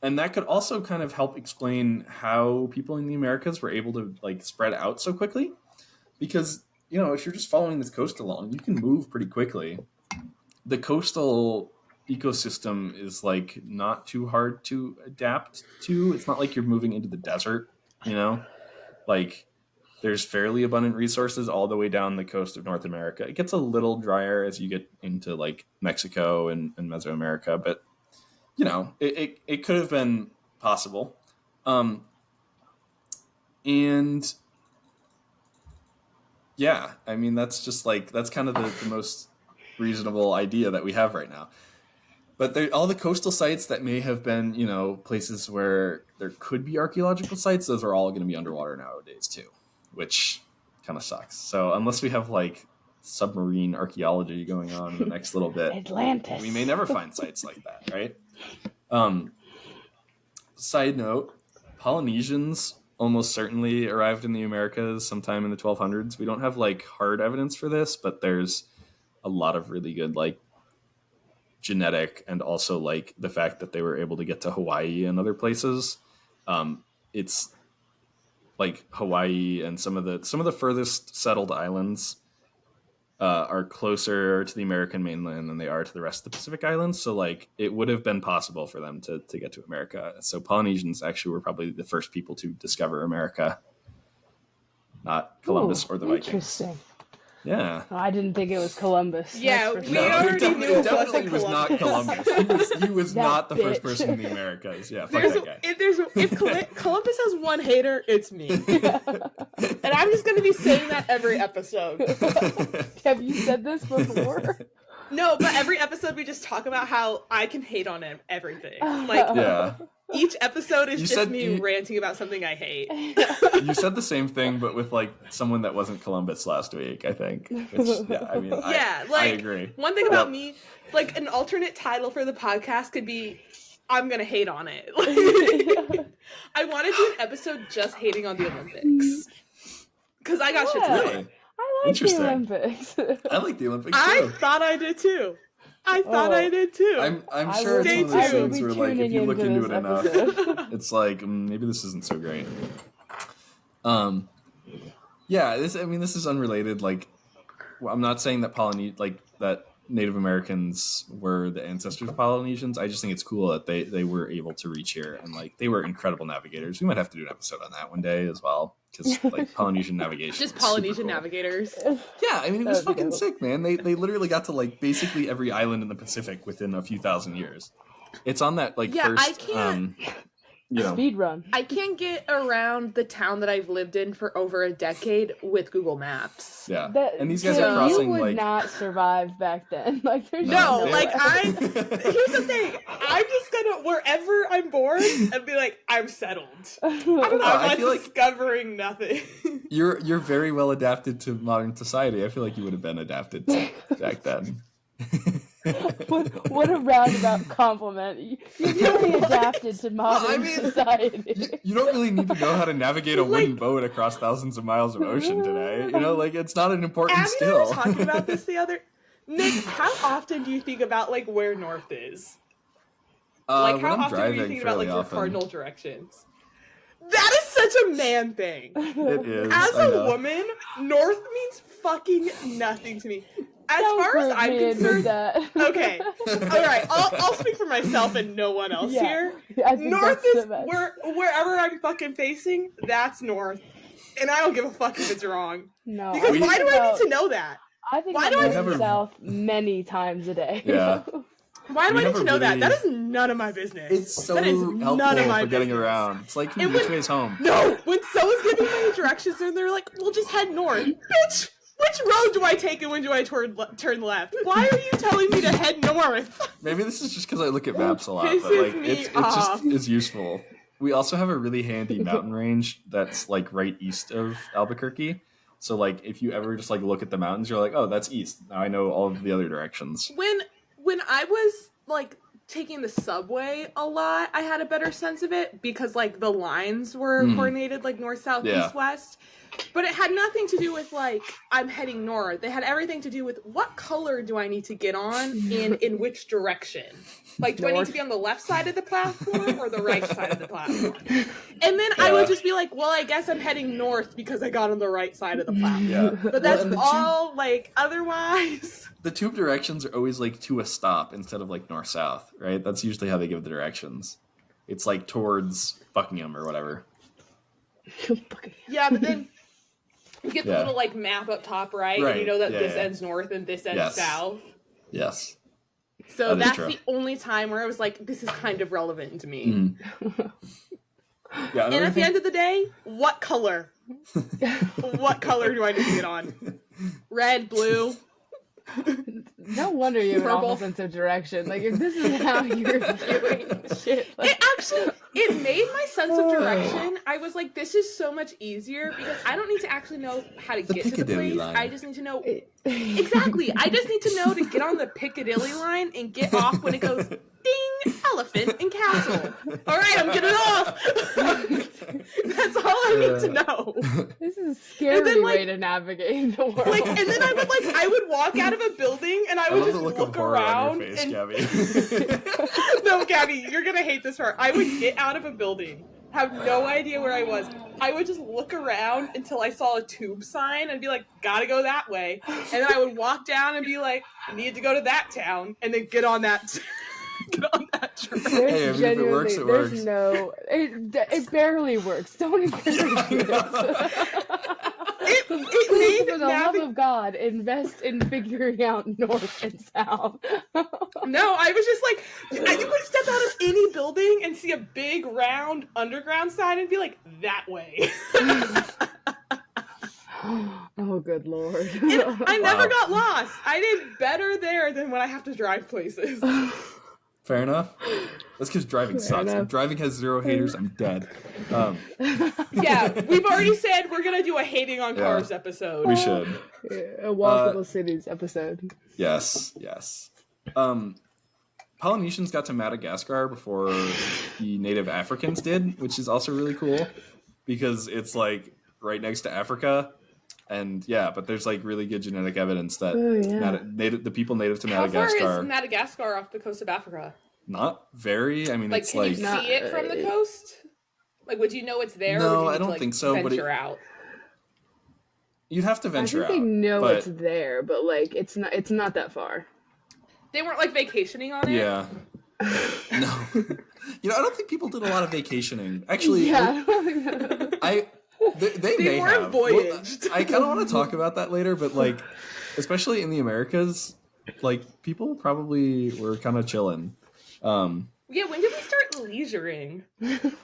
Speaker 1: And that could also kind of help explain how people in the Americas were able to like spread out so quickly. Because, you know, if you're just following this coast along, you can move pretty quickly. The coastal ecosystem is like not too hard to adapt to. It's not like you're moving into the desert, you know? Like there's fairly abundant resources all the way down the coast of North America. It gets a little drier as you get into like Mexico and Mesoamerica, but you know, it could have been possible. And yeah, I mean, that's just like, that's kind of the most reasonable idea that we have right now. But all the coastal sites that may have been, places where there could be archaeological sites, those are all going to be underwater nowadays too, which kind of sucks. So unless we have like submarine archaeology going on in the next little bit,
Speaker 4: Atlantis.
Speaker 1: we may never find sites like that, right? Side note, Polynesians almost certainly arrived in the Americas sometime in the 1200s. We don't have like hard evidence for this, but there's a lot of really good like genetic and also like the fact that they were able to get to Hawaii and other places. It's like Hawaii and some of the furthest settled islands are closer to the American mainland than they are to the rest of the Pacific Islands. So like it would have been possible for them to get to America. So Polynesians actually were probably the first people to discover America, not Columbus or the Vikings.
Speaker 4: Interesting.
Speaker 1: Yeah.
Speaker 4: Oh, I didn't think it was Columbus.
Speaker 3: Yeah,
Speaker 4: That's for
Speaker 3: we
Speaker 4: sure.
Speaker 3: already knew it
Speaker 1: definitely was not Columbus. He was
Speaker 4: That
Speaker 1: not the first
Speaker 4: bitch.
Speaker 1: person in the Americas. Yeah, fuck
Speaker 3: There's,
Speaker 1: that guy.
Speaker 3: if Columbus has one hater, it's me. And I'm just going to be saying that every episode.
Speaker 4: Have you said this before?
Speaker 3: No, but every episode we just talk about how I can hate on everything. Like,
Speaker 1: Yeah.
Speaker 3: each episode is
Speaker 1: You
Speaker 3: just
Speaker 1: said
Speaker 3: me
Speaker 1: you-
Speaker 3: ranting about something I hate.
Speaker 1: You said the same thing, but with like someone that wasn't Columbus last week, I think. Which, yeah, I mean,
Speaker 3: Yeah,
Speaker 1: I
Speaker 3: like,
Speaker 1: agree.
Speaker 3: one thing about me, like, an alternate title for the podcast could be, I'm gonna hate on it. Like, I want to do an episode just hating on the Olympics. Because I got shit to
Speaker 4: Yeah.
Speaker 3: say.
Speaker 1: Really?
Speaker 4: I like the
Speaker 1: Interesting.
Speaker 4: Olympics.
Speaker 1: I like the Olympics
Speaker 3: I
Speaker 1: too.
Speaker 3: thought I did too. I thought
Speaker 4: Oh.
Speaker 3: I did too.
Speaker 1: I'm
Speaker 4: I
Speaker 1: sure
Speaker 4: will-
Speaker 1: it's one of
Speaker 3: I
Speaker 1: those
Speaker 3: will
Speaker 1: things
Speaker 4: be
Speaker 1: where like if
Speaker 4: tuning
Speaker 1: you look
Speaker 4: into
Speaker 1: into it
Speaker 4: this
Speaker 1: enough,
Speaker 4: episode.
Speaker 1: it's like maybe this isn't so great. Yeah, this is unrelated. Like, I'm not saying that that Native Americans were the ancestors of Polynesians. I just think it's cool that they were able to reach here and like they were incredible navigators. We might have to do an episode on that one day as well because like Polynesian navigation,
Speaker 3: just
Speaker 1: is super
Speaker 3: Polynesian
Speaker 1: cool.
Speaker 3: navigators.
Speaker 1: Yeah, I mean, it was
Speaker 4: That would be
Speaker 1: fucking
Speaker 4: cool.
Speaker 1: sick, man. They literally got to like basically every island in the Pacific within a few thousand years. It's on that like
Speaker 3: Yeah,
Speaker 1: first,
Speaker 3: I can't-
Speaker 4: Speed run.
Speaker 3: I can't get around the town that I've lived in for over a decade with Google Maps.
Speaker 1: yeah.
Speaker 4: That,
Speaker 1: And these guys
Speaker 3: so
Speaker 1: are crossing
Speaker 4: you would
Speaker 1: like
Speaker 4: not survive back then. Like there's
Speaker 3: No,
Speaker 4: no
Speaker 3: like
Speaker 4: way.
Speaker 3: here's the thing. I'm just gonna wherever I'm born and be like, I'm settled.
Speaker 1: I don't know.
Speaker 3: I'm
Speaker 1: I
Speaker 3: not
Speaker 1: feel like
Speaker 3: discovering nothing.
Speaker 1: you're very well adapted to modern society. I feel like you would have been adapted to back then.
Speaker 4: what a roundabout compliment. You're really adapted to modern society.
Speaker 1: You don't really need to know how to navigate a wooden boat across thousands of miles of ocean today. You know, like it's not an important
Speaker 3: Abby and I were
Speaker 1: skill.
Speaker 3: talking about this the other. Nick, how often do you think about like where north is? Like
Speaker 1: when
Speaker 3: how
Speaker 1: I'm
Speaker 3: often are you
Speaker 1: driving
Speaker 3: thinking about like
Speaker 1: fairly
Speaker 3: your
Speaker 1: often.
Speaker 3: cardinal directions? That is such a man thing.
Speaker 1: It is.
Speaker 3: As
Speaker 1: I
Speaker 3: a
Speaker 1: know.
Speaker 3: woman, north means fucking nothing to me. As
Speaker 4: Don't
Speaker 3: far as
Speaker 4: group
Speaker 3: I'm
Speaker 4: me in with
Speaker 3: concerned,
Speaker 4: that.
Speaker 3: okay, all right, I'll speak for myself and no one else
Speaker 4: Yeah,
Speaker 3: here.
Speaker 4: I think
Speaker 3: North
Speaker 4: that's
Speaker 3: is
Speaker 4: the best.
Speaker 3: wherever I'm fucking facing, that's north, and I don't give a fuck if it's wrong.
Speaker 4: No,
Speaker 3: Because
Speaker 1: We-
Speaker 3: why do I need to know that?
Speaker 4: I think
Speaker 3: why
Speaker 4: about
Speaker 3: do I
Speaker 4: north
Speaker 1: never-
Speaker 4: and south many times a day.
Speaker 1: Yeah.
Speaker 3: Why do
Speaker 1: We
Speaker 3: I need
Speaker 1: have
Speaker 3: to
Speaker 1: a
Speaker 3: know that?
Speaker 1: really-
Speaker 3: That is none of my business.
Speaker 1: It's so
Speaker 3: that is
Speaker 1: helpful
Speaker 3: none of my
Speaker 1: for getting
Speaker 3: business.
Speaker 1: around. It's like
Speaker 3: And
Speaker 1: which
Speaker 3: when-
Speaker 1: way's home?
Speaker 3: No, when someone's giving me directions and they're like, "We'll just head north," bitch. Which road do I take and when do I turn left? Why are you telling me to head north?
Speaker 1: Maybe this is just because I look at maps a lot,
Speaker 3: Pisses
Speaker 1: but like
Speaker 3: me
Speaker 1: it's just
Speaker 3: off.
Speaker 1: is useful. We also have a really handy mountain range that's like right east of Albuquerque. So like if you ever just like look at the mountains, you're like, oh, that's east. Now I know all of the other directions.
Speaker 3: When I was like taking the subway a lot, I had a better sense of it because like the lines were coordinated like north, south,
Speaker 1: Yeah.
Speaker 3: east, west. But it had nothing to do with like I'm heading north. It had everything to do with what color do I need to get on and in which direction. Like, do I need
Speaker 4: North.
Speaker 3: to be on the left side of the platform or the right side of the platform? And then I would just be like, well, I guess I'm heading north because I got on the right side of the platform.
Speaker 1: Yeah.
Speaker 3: But that's
Speaker 1: and the
Speaker 3: all like otherwise.
Speaker 1: the tube directions are always like to a stop instead of like north south, right? That's usually how they give the directions. It's like towards Buckingham or whatever.
Speaker 3: Yeah, but then you get the
Speaker 1: Yeah.
Speaker 3: little like map up top right, and
Speaker 1: Right,
Speaker 3: you know that
Speaker 1: yeah,
Speaker 3: this
Speaker 1: yeah.
Speaker 3: ends north and this ends
Speaker 1: Yes.
Speaker 3: south.
Speaker 1: Yes.
Speaker 3: So
Speaker 1: That is
Speaker 3: that's
Speaker 1: true.
Speaker 3: the only time where I was like, this is kind of relevant to me.
Speaker 1: Yeah.
Speaker 3: And at the end of the day, what color? What color do I need to get on? Red, blue?
Speaker 4: No wonder you have an
Speaker 3: Purple.
Speaker 4: awful sense of direction. Like, if this is how you're doing shit, like,
Speaker 3: It made my sense of direction. I was like, this is so much easier because I don't need to actually know how to get to the
Speaker 1: Piccadilly
Speaker 3: place.
Speaker 1: line.
Speaker 3: I just need to know exactly. I just need to know to get on the Piccadilly line and get off when it goes ding, elephant and castle. All right, I'm getting off. That's all I need to know.
Speaker 4: this is a scary
Speaker 3: then, like,
Speaker 4: way to navigate the world.
Speaker 3: Like, and then I would walk out of a building and I would
Speaker 1: love
Speaker 3: just
Speaker 1: the look
Speaker 3: look
Speaker 1: of horror
Speaker 3: around
Speaker 1: on your face,
Speaker 3: and
Speaker 1: Gabby.
Speaker 3: no, Gabby, you're gonna hate this part. I would get out of a building, have no idea where I was. I would just look around until I saw a tube sign and be like, gotta go that way. And then I would walk down and be like, need to go to that town, and then get on that train.
Speaker 1: Hey, I mean, if it works, it
Speaker 4: there's
Speaker 1: works.
Speaker 4: no, it barely works. Don't encourage me.
Speaker 3: It
Speaker 4: Please,
Speaker 3: made
Speaker 4: for the love of God, invest in figuring out north and south.
Speaker 3: No, I was just like, you would step out of any building and see a big round underground sign and be like, that way.
Speaker 4: Oh, good Lord.
Speaker 3: And I never
Speaker 1: Wow.
Speaker 3: got lost. I did better there than when I have to drive places.
Speaker 1: Fair enough. That's because driving sucks.
Speaker 4: enough.
Speaker 1: If driving has zero haters, I'm dead.
Speaker 3: Yeah, we've already said we're gonna do a hating on cars episode.
Speaker 1: We should.
Speaker 4: A walkable cities episode.
Speaker 1: Yes. Polynesians got to Madagascar before the native Africans did, which is also really cool because it's like right next to Africa. And yeah, but there's like really good genetic evidence that the people native to Madagascar.
Speaker 3: How far is Madagascar off the coast of Africa?
Speaker 1: Not very. I mean,
Speaker 3: Like,
Speaker 1: it's
Speaker 3: can
Speaker 1: like
Speaker 3: you see it from the coast? Like, would you know it's there?
Speaker 1: No,
Speaker 3: or would you
Speaker 1: I
Speaker 3: need
Speaker 1: don't
Speaker 3: to, like,
Speaker 1: think so, but
Speaker 3: venture out.
Speaker 1: you'd have to
Speaker 4: I
Speaker 1: venture
Speaker 4: think
Speaker 1: out.
Speaker 4: they know
Speaker 1: but,
Speaker 4: it's there, but like it's not that far.
Speaker 3: They weren't like vacationing on it.
Speaker 1: Yeah. No. You know, I don't think people did a lot of vacationing. Actually,
Speaker 4: Yeah.
Speaker 1: They may
Speaker 3: were
Speaker 1: have.
Speaker 3: voyaged.
Speaker 1: I kind of want to talk about that later, but like, especially in the Americas, like people probably were kind of chilling.
Speaker 3: Yeah, when did we start leisuring?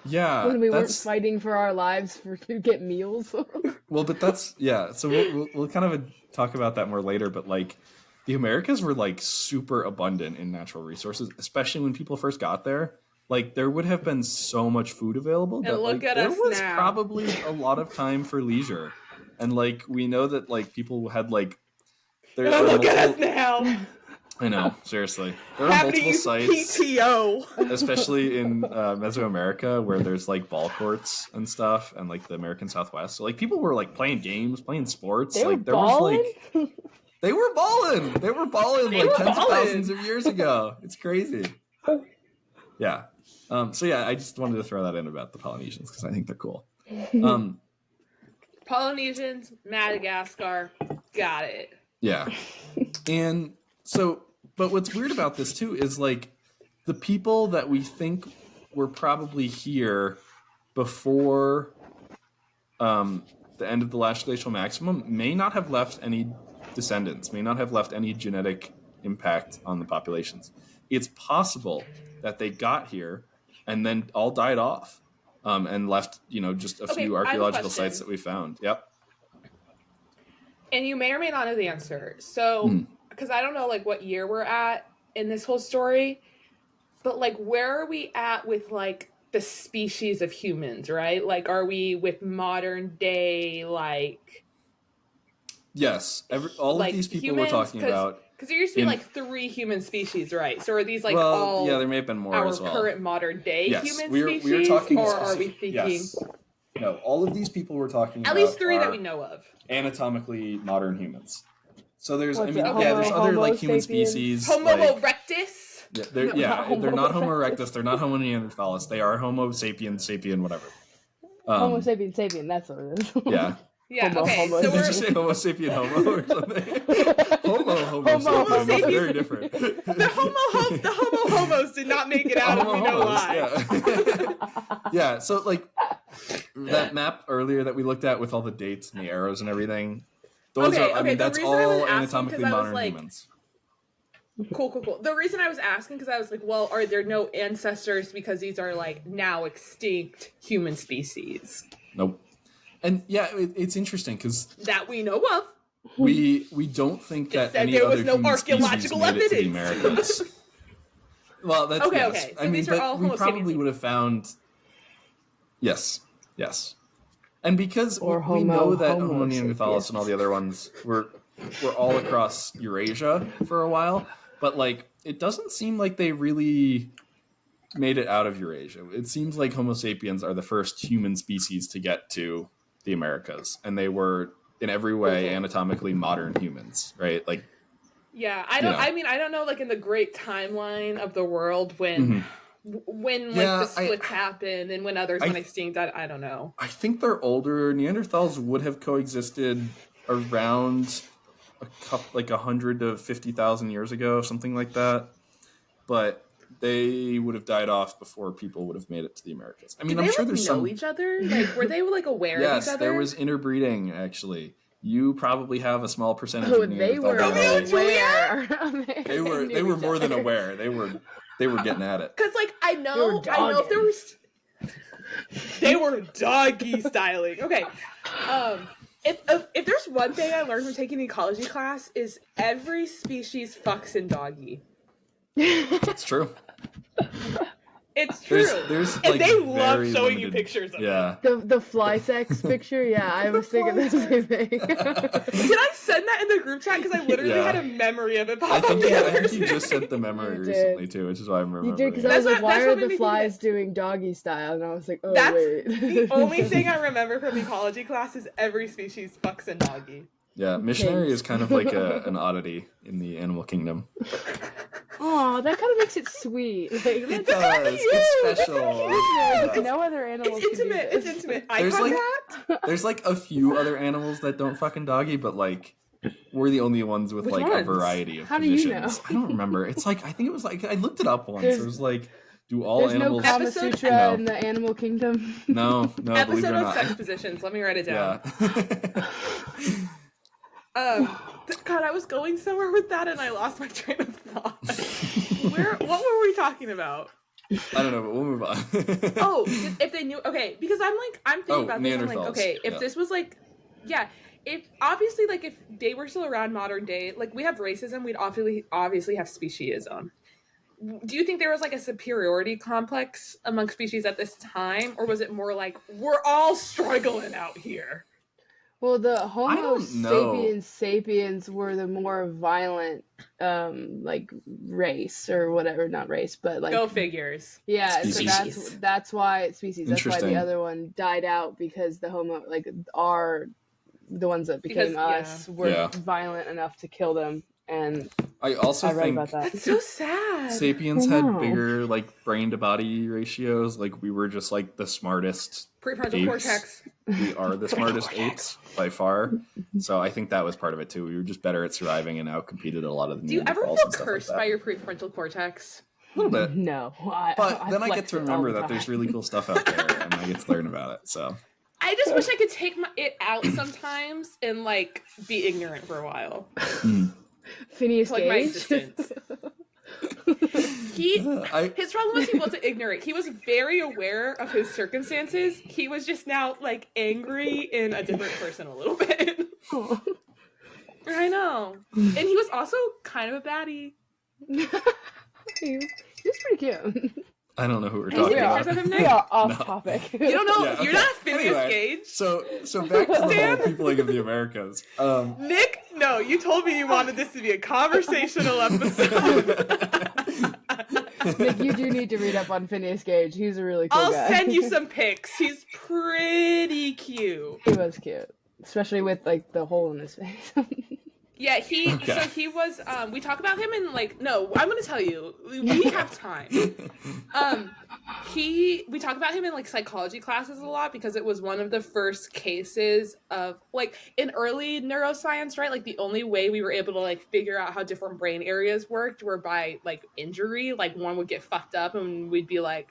Speaker 1: Yeah,
Speaker 4: When we weren't fighting for our lives to get meals.
Speaker 1: well, but that's So we'll kind of talk about that more later. But like, the Americas were like super abundant in natural resources, especially when people first got there. Like, there would have been so much food available that
Speaker 3: look
Speaker 1: like,
Speaker 3: at
Speaker 1: there
Speaker 3: us
Speaker 1: was
Speaker 3: now.
Speaker 1: probably a lot of time for leisure. And like, we know that like people had like there were
Speaker 3: Look at us
Speaker 1: multiple-
Speaker 3: now.
Speaker 1: I know, seriously. There are
Speaker 3: Having to
Speaker 1: multiple
Speaker 3: use
Speaker 1: sites,
Speaker 3: PTO.
Speaker 1: especially in Mesoamerica, where there's like ball courts and stuff, and like the American Southwest. So like people were like playing games, playing sports.
Speaker 4: They were
Speaker 1: like there
Speaker 4: balling?
Speaker 1: was like they were balling. They were balling
Speaker 3: They
Speaker 1: like
Speaker 3: were
Speaker 1: tens of
Speaker 3: balling.
Speaker 1: thousands of years ago. It's crazy. Yeah. So yeah, I just wanted to throw that in about the Polynesians because I think they're cool.
Speaker 3: Polynesians, Madagascar, got it.
Speaker 1: Yeah. And so, but what's weird about this too is like the people that we think were probably here before the end of the last glacial maximum may not have left any descendants, may not have left any genetic impact on the populations. It's possible that they got here and then all died off and left, just a few
Speaker 3: I have a
Speaker 1: archaeological
Speaker 3: question.
Speaker 1: sites that we found. Yep.
Speaker 3: And you may or may not know the answer. So, because I don't know, like, what year we're at in this whole story, but, like, where are we at with, like, the species of humans, right? Like, are we with modern day, like...
Speaker 1: Yes. All
Speaker 3: like
Speaker 1: of these people
Speaker 3: humans,
Speaker 1: we're talking about.
Speaker 3: Because there used to be, like, 3 human species, right? So are these, like, all
Speaker 1: yeah, there may have been more
Speaker 3: our
Speaker 1: as well.
Speaker 3: current modern day
Speaker 1: Yes,
Speaker 3: human
Speaker 1: we
Speaker 3: species?
Speaker 1: were talking
Speaker 3: or are we thinking...
Speaker 1: Yes. No, all of these people we're talking
Speaker 3: At
Speaker 1: about
Speaker 3: least 3
Speaker 1: are
Speaker 3: that we know of.
Speaker 1: anatomically modern humans. So there's,
Speaker 4: What's
Speaker 1: I mean,
Speaker 4: it,
Speaker 1: yeah, there's other
Speaker 4: Homo
Speaker 1: like human
Speaker 4: sapiens?
Speaker 1: species.
Speaker 3: Homo
Speaker 1: like,
Speaker 3: erectus?
Speaker 1: they're not Homo erectus. They're not Homo neanderthalis. They are Homo sapien, whatever.
Speaker 4: Homo sapien, that's what it is.
Speaker 1: Yeah.
Speaker 3: Yeah,
Speaker 4: Homo,
Speaker 3: okay.
Speaker 4: homo.
Speaker 3: So
Speaker 1: Did you
Speaker 3: we're...
Speaker 1: say Homo sapien homo or something? Homo sapien.
Speaker 3: sapien.
Speaker 1: Very different.
Speaker 3: The homo homos did not make it out, and we know why.
Speaker 1: Yeah. Yeah, so like that map earlier that we looked at with all the dates and the arrows and everything, those
Speaker 3: Okay,
Speaker 1: are, I mean,
Speaker 3: the
Speaker 1: that's
Speaker 3: reason I was
Speaker 1: all
Speaker 3: asking,
Speaker 1: anatomically
Speaker 3: 'cause I was
Speaker 1: modern
Speaker 3: like-
Speaker 1: humans.
Speaker 3: Cool. The reason I was asking, because I was like, well, are there no ancestors because these are, like, now extinct human species?
Speaker 1: Nope. And yeah, it's interesting because
Speaker 3: That we know of.
Speaker 1: We don't think that
Speaker 3: said
Speaker 1: any
Speaker 3: there
Speaker 1: other
Speaker 3: was no
Speaker 1: human species
Speaker 3: archaeological
Speaker 1: made it to the
Speaker 3: evidence.
Speaker 1: Americas. Well, that's
Speaker 3: Okay,
Speaker 1: yes.
Speaker 3: okay. So
Speaker 1: I mean,
Speaker 3: these are all
Speaker 1: but we
Speaker 3: Homo
Speaker 1: probably
Speaker 3: sapiens.
Speaker 1: would have found. Yes, and because
Speaker 4: Or
Speaker 1: we know that
Speaker 4: Homo
Speaker 1: Homo neanderthalis
Speaker 4: sapiens.
Speaker 1: and all the other ones were all across Eurasia for a while, but like it doesn't seem like they really made it out of Eurasia. It seems like Homo sapiens are the first human species to get to the Americas, and they were in every way anatomically modern humans, right? Like,
Speaker 3: yeah, I don't.
Speaker 1: You know.
Speaker 3: I mean, I don't know. Like in the great timeline of the world, when the splits happened and when others went extinct, I don't know.
Speaker 1: I think they're older. Neanderthals would have coexisted around like 100 to 50,000 years ago, something like that. But they would have died off before people would have made it to the Americas. I mean,
Speaker 3: Did
Speaker 1: I'm
Speaker 3: they
Speaker 1: sure there's
Speaker 3: know
Speaker 1: some.
Speaker 3: each other? Like, were they like aware of each
Speaker 1: Yes,
Speaker 3: other?
Speaker 1: there was interbreeding. Actually, you probably have a small percentage
Speaker 4: Oh,
Speaker 1: of
Speaker 4: they were
Speaker 1: Neanderthal.
Speaker 4: aware.
Speaker 1: They were more than aware. They were getting at it.
Speaker 3: Because like I know if there was. They were doggy styling. Okay. If there's one thing I learned from taking ecology class is every species fucks in doggy.
Speaker 1: It's true.
Speaker 3: It's true.
Speaker 1: There's
Speaker 3: and
Speaker 1: like
Speaker 3: they love
Speaker 1: very
Speaker 3: showing you
Speaker 1: limited-
Speaker 3: pictures of
Speaker 1: Yeah.
Speaker 4: The fly sex picture, yeah, I was thinking the same thing.
Speaker 3: it. Did I send that in the group chat? Because I literally
Speaker 1: Yeah.
Speaker 3: had a memory of it
Speaker 1: I
Speaker 3: pop up.
Speaker 1: think you just sent the memory
Speaker 4: You did.
Speaker 1: recently too, which is why I'm remembering.
Speaker 4: You did, because I
Speaker 3: That's
Speaker 4: was like,
Speaker 3: what-
Speaker 4: why
Speaker 3: that's
Speaker 4: are
Speaker 3: what made
Speaker 4: the
Speaker 3: me think
Speaker 4: flies
Speaker 3: of
Speaker 4: doing doggy style? And I was like, oh,
Speaker 3: That's
Speaker 4: wait.
Speaker 3: the only thing I remember from ecology class is every species fucks in doggy.
Speaker 1: Yeah, missionary
Speaker 4: Pigs.
Speaker 1: is kind of like an oddity in the animal kingdom.
Speaker 4: Aw, that kind of makes it sweet. Like,
Speaker 1: It
Speaker 4: that's
Speaker 1: does. It's special.
Speaker 4: like, no other animals
Speaker 3: It's
Speaker 4: can do
Speaker 3: intimate.
Speaker 4: this.
Speaker 3: It's intimate. Eye
Speaker 1: There's like
Speaker 3: contact.
Speaker 1: there's like a few other animals that don't fucking doggy, but like we're the only ones with
Speaker 3: Which
Speaker 1: like a
Speaker 3: ones?
Speaker 1: variety of
Speaker 4: How do you
Speaker 1: positions.
Speaker 4: know?
Speaker 1: I don't remember. It's like I think it was like I looked it up once.
Speaker 4: There's-
Speaker 1: It was like, do all
Speaker 4: There's no
Speaker 1: animals?
Speaker 4: Kama
Speaker 3: Episode-
Speaker 4: Sutra
Speaker 1: No.
Speaker 4: in the animal kingdom.
Speaker 1: No, believe it
Speaker 3: Episode
Speaker 1: or
Speaker 3: of
Speaker 1: not.
Speaker 3: sex positions. Let me write it down.
Speaker 1: Yeah.
Speaker 3: God, I was going somewhere with that and I lost my train of thought. What were we talking about?
Speaker 1: I don't know, but we'll move on.
Speaker 3: Oh, if they knew, okay, because I'm thinking about this, I'm like,
Speaker 1: Neanderthals,
Speaker 3: okay, if
Speaker 1: yeah.
Speaker 3: this was like, yeah, if obviously, like, if they were still around modern day, like, we have racism, we'd obviously have speciesism. Do you think there was like a superiority complex among species at this time, or was it more like, we're all struggling out here?
Speaker 4: Well, the Homo
Speaker 1: don't know.
Speaker 4: sapiens were the more violent, like race or whatever, not race, but like
Speaker 3: Go figures.
Speaker 4: yeah.
Speaker 1: Species.
Speaker 4: So that's why species. That's why the
Speaker 1: Interesting.
Speaker 4: other one died out because the Homo like are the ones that became
Speaker 3: Because,
Speaker 4: us were
Speaker 1: Yeah.
Speaker 4: violent enough to kill them, and
Speaker 1: I also
Speaker 4: I read
Speaker 1: think
Speaker 4: about that.
Speaker 3: That's so sad.
Speaker 1: sapiens
Speaker 4: I
Speaker 1: had
Speaker 4: know.
Speaker 1: bigger like brain to body ratios. Like we were just like the smartest.
Speaker 3: Prefrontal
Speaker 1: Apes.
Speaker 3: cortex.
Speaker 1: We are the smartest apes by far. So I think that was part of it too. We were just better at surviving and outcompeted a lot of the
Speaker 3: Do you ever
Speaker 1: Neanderthals
Speaker 3: feel
Speaker 1: and stuff
Speaker 3: cursed
Speaker 1: like
Speaker 3: by
Speaker 1: that.
Speaker 3: your prefrontal cortex?
Speaker 1: A little bit.
Speaker 4: No,
Speaker 1: But then I get
Speaker 4: flex
Speaker 1: to
Speaker 4: it all
Speaker 1: remember
Speaker 4: the
Speaker 1: that there's
Speaker 4: time.
Speaker 1: really cool stuff out there and I get to learn about it. So
Speaker 3: I just wish I could take it out sometimes and like be ignorant for a while.
Speaker 4: Phineas
Speaker 3: Like my
Speaker 4: Gage.
Speaker 3: existence. His problem was he wasn't ignorant. He was very aware of his circumstances. He was just now like angry in a different person a little bit. I know. And he was also kind of a baddie.
Speaker 4: He was pretty cute.
Speaker 1: I don't know who we're
Speaker 3: Can you
Speaker 1: talking
Speaker 3: see
Speaker 1: about.
Speaker 3: pictures of him,
Speaker 4: We
Speaker 3: Nick?
Speaker 4: are off
Speaker 1: No.
Speaker 4: topic.
Speaker 3: You don't know.
Speaker 1: Yeah,
Speaker 3: You're
Speaker 1: okay.
Speaker 3: not Phineas
Speaker 1: Anyway,
Speaker 3: Gage.
Speaker 1: So back to the
Speaker 3: Stan?
Speaker 1: whole peopling of the Americas.
Speaker 3: Nick, no, you told me you wanted this to be a conversational episode.
Speaker 4: Nick, you do need to read up on Phineas Gage. He's a really cool
Speaker 3: I'll
Speaker 4: guy.
Speaker 3: send you some pics. He's pretty cute.
Speaker 4: He was cute, especially with like the hole in his face.
Speaker 3: Yeah,
Speaker 1: Okay.
Speaker 3: so he was, we talk about him in like, no, I'm gonna tell you, we have time. We talk about him in like psychology classes a lot because it was one of the first cases of like in early neuroscience, right? Like the only way we were able to like figure out how different brain areas worked were by like injury. Like one would get fucked up and we'd be like,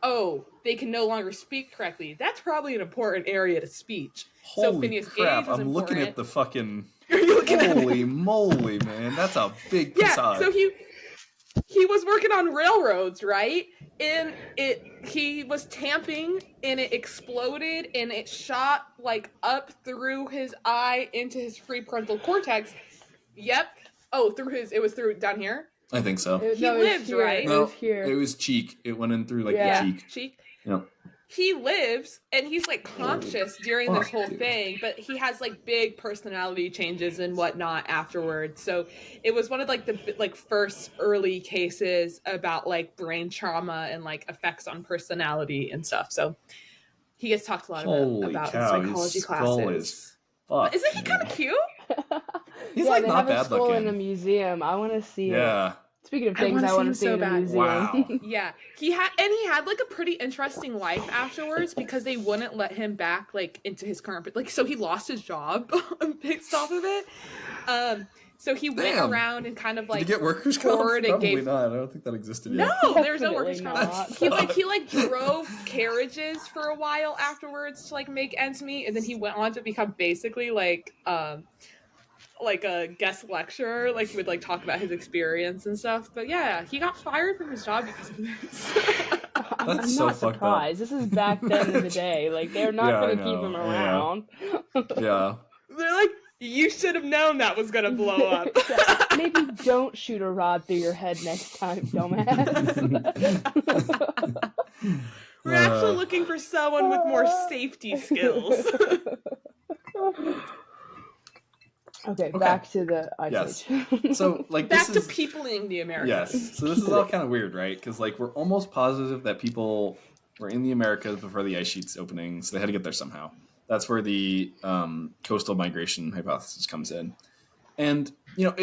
Speaker 3: oh, they can no longer speak correctly. That's probably an important area to speech. So
Speaker 1: Holy
Speaker 3: Phineas
Speaker 1: crap,
Speaker 3: Gage was
Speaker 1: I'm looking
Speaker 3: important.
Speaker 1: at the fucking...
Speaker 3: Are you looking at
Speaker 1: Holy moly, man. That's a big
Speaker 3: Yeah,
Speaker 1: facade.
Speaker 3: so he was working on railroads, right? And he was tamping and it exploded and it shot like up through his eye into his prefrontal cortex. Yep. Oh, it was through down here?
Speaker 1: I think so.
Speaker 3: He lives, right?
Speaker 1: No,
Speaker 4: It was here.
Speaker 1: it was cheek. It went in through like
Speaker 4: Yeah.
Speaker 1: the cheek.
Speaker 3: Cheek.
Speaker 1: Yep.
Speaker 3: He lives and he's like conscious during this whole
Speaker 1: dude.
Speaker 3: thing, but he has like big personality changes and whatnot afterwards. So it was one of like the like first early cases about like brain trauma and like effects on personality and stuff. So he gets talked a lot about
Speaker 1: cow,
Speaker 3: in psychology
Speaker 1: his skull
Speaker 3: classes.
Speaker 1: is fucked,
Speaker 3: But isn't he kind of cute?
Speaker 1: He's
Speaker 4: yeah,
Speaker 1: like
Speaker 4: they
Speaker 1: not
Speaker 4: have
Speaker 1: bad
Speaker 4: a skull
Speaker 1: looking.
Speaker 4: in a museum. I want to see it.
Speaker 1: Yeah.
Speaker 4: Speaking of
Speaker 3: I
Speaker 4: things
Speaker 3: wanna
Speaker 4: I
Speaker 3: see
Speaker 4: want
Speaker 3: him
Speaker 4: to see
Speaker 3: so
Speaker 4: in a
Speaker 3: bad.
Speaker 4: museum.
Speaker 1: Wow.
Speaker 3: Yeah, he had like a pretty interesting life afterwards because they wouldn't let him back like into his current, like, so he lost his job based off of it. So he went
Speaker 1: Damn.
Speaker 3: around and kind of like
Speaker 1: Did he get workers' comp?
Speaker 3: toured and
Speaker 1: Probably
Speaker 3: gave.
Speaker 1: not. I don't think that existed yet.
Speaker 3: No, there's no workers'
Speaker 4: Definitely
Speaker 3: comp.
Speaker 4: not.
Speaker 3: He like drove carriages for a while afterwards to like make ends meet, and then he went on to become basically like a guest lecturer. Like he would like talk about his experience and stuff. But yeah, he got fired from his job because of this.
Speaker 4: I'm
Speaker 1: That's so
Speaker 4: not
Speaker 1: fucked up.
Speaker 4: surprised. This is back then in the day. Like they're not
Speaker 1: Yeah, I
Speaker 4: going to keep
Speaker 1: know.
Speaker 4: him
Speaker 1: Yeah.
Speaker 4: around.
Speaker 1: Yeah.
Speaker 3: They're like, you should have known that was gonna blow up.
Speaker 4: Maybe don't shoot a rod through your head next time, dumbass.
Speaker 3: We're actually looking for someone with more safety skills.
Speaker 4: Okay, back to the Ice
Speaker 1: Yes.
Speaker 4: Age.
Speaker 1: So like
Speaker 3: Back
Speaker 1: this
Speaker 3: to
Speaker 1: is
Speaker 3: peopling the Americas.
Speaker 1: yes. So this is all kind of weird, right? Because like we're almost positive that people were in the Americas before the ice sheets opening, so they had to get there somehow. That's where the coastal migration hypothesis comes in, and you know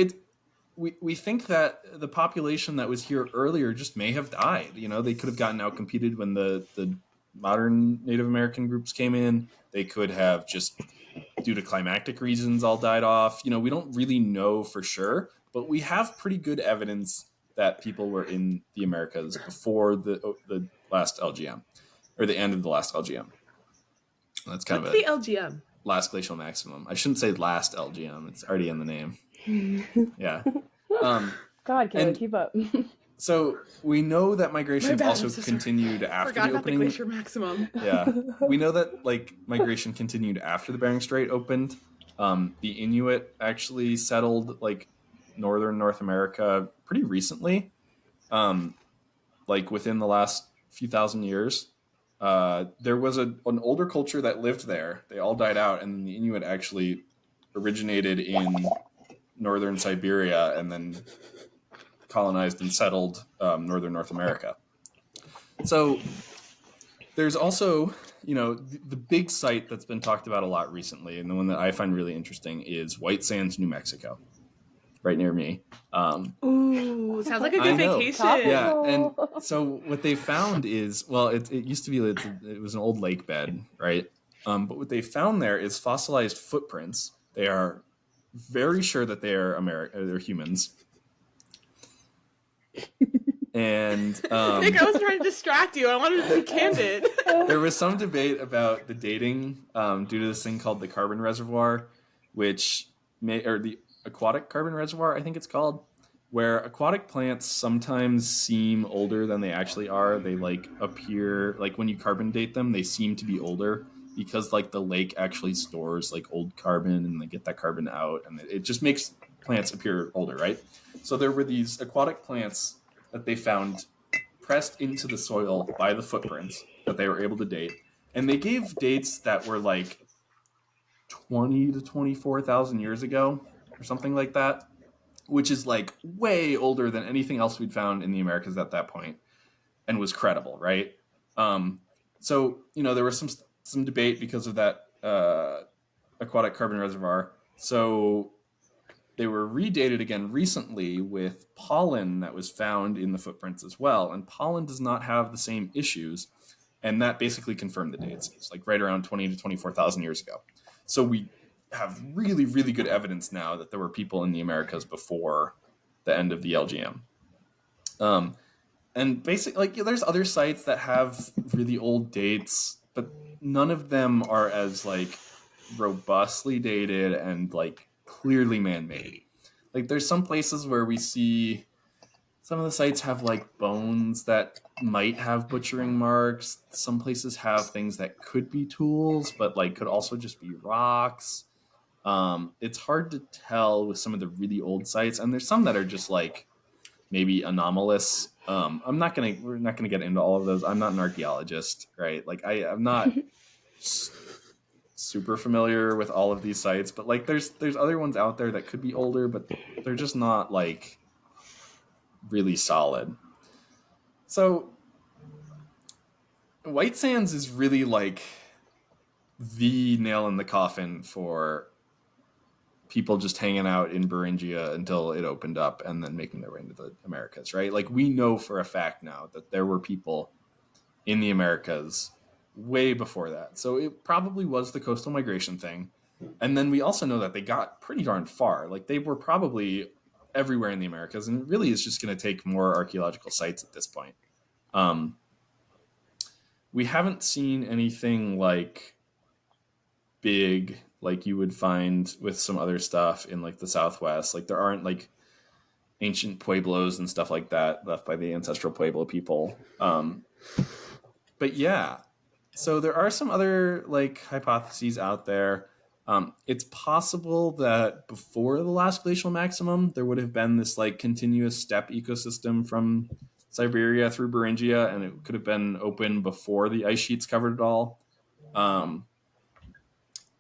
Speaker 1: we think that the population that was here earlier just may have died. You know, they could have gotten out competed when the modern Native American groups came in. They could have just, due to climatic reasons, all died off. You know, we don't really know for sure, but we have pretty good evidence that people were in the Americas before the last LGM, or the end of the last LGM. That's kind
Speaker 3: What's
Speaker 1: of
Speaker 3: the LGM?
Speaker 1: Last Glacial Maximum. I shouldn't say last LGM. It's already in the name. Yeah.
Speaker 4: God, Kayla, keep up.
Speaker 1: So we know that migration also continued after
Speaker 3: Forgot
Speaker 1: the
Speaker 3: about the
Speaker 1: opening.
Speaker 3: Glacial Maximum.
Speaker 1: Yeah, we know that like migration continued after the Bering Strait opened. The Inuit actually settled like northern North America pretty recently, like within the last few thousand years. There was an older culture that lived there. They all died out, and the Inuit actually originated in northern Siberia and then colonized and settled northern North America. So there's also, you know, the big site that's been talked about a lot recently, and the one that I find really interesting is White Sands, New Mexico, right near me.
Speaker 3: Ooh, sounds like a good vacation.
Speaker 1: Yeah, and so what they found is, well, it used to be, it was an old lake bed, right? But what they found there is fossilized footprints. They are very sure that they are they're humans. And
Speaker 3: Nick, I wasn't trying to distract you. I wanted to be candid.
Speaker 1: There was some debate about the dating due to this thing called the carbon reservoir, or the aquatic carbon reservoir, I think it's called, where aquatic plants sometimes seem older than they actually are. They like appear, like when you carbon date them, they seem to be older because like the lake actually stores like old carbon and they get that carbon out, and it just makes plants appear older, right? So there were these aquatic plants that they found pressed into the soil by the footprints that they were able to date. And they gave dates that were like 20 to 24,000 years ago or something like that, which is like way older than anything else we'd found in the Americas at that point and was credible, right? So, you know, there was some debate because of that aquatic carbon reservoir. So they were redated again recently with pollen that was found in the footprints as well. And pollen does not have the same issues. And that basically confirmed the dates. It's like right around 20 to 24,000 years ago. So we have really, really good evidence now that there were people in the Americas before the end of the LGM. And basically, like, there's other sites that have really old dates, but none of them are as like robustly dated and like clearly man-made. Like there's some places where we see Some of the sites have like bones that might have butchering marks. Some places have things that could be tools, but like could also just be rocks. It's hard to tell with some of the really old sites, and there's some that are just like maybe anomalous. We're not gonna get into all of those. I'm not an archaeologist, right? Like I'm not super familiar with all of these sites, but like there's other ones out there that could be older, but they're just not like really solid. So White Sands is really like the nail in the coffin for people just hanging out in Beringia until it opened up and then making their way into the Americas, right? Like we know for a fact now that there were people in the Americas way before that. So it probably was the coastal migration thing. And then we also know that they got pretty darn far. Like they were probably everywhere in the Americas, and it really is just going to take more archaeological sites at this point. We haven't seen anything like big like you would find with some other stuff in like the Southwest. Like there aren't like ancient pueblos and stuff like that left by the ancestral Pueblo people. But yeah, so there are some other like hypotheses out there. It's possible that before the last glacial maximum, there would have been this like continuous steppe ecosystem from Siberia through Beringia, and it could have been open before the ice sheets covered it all.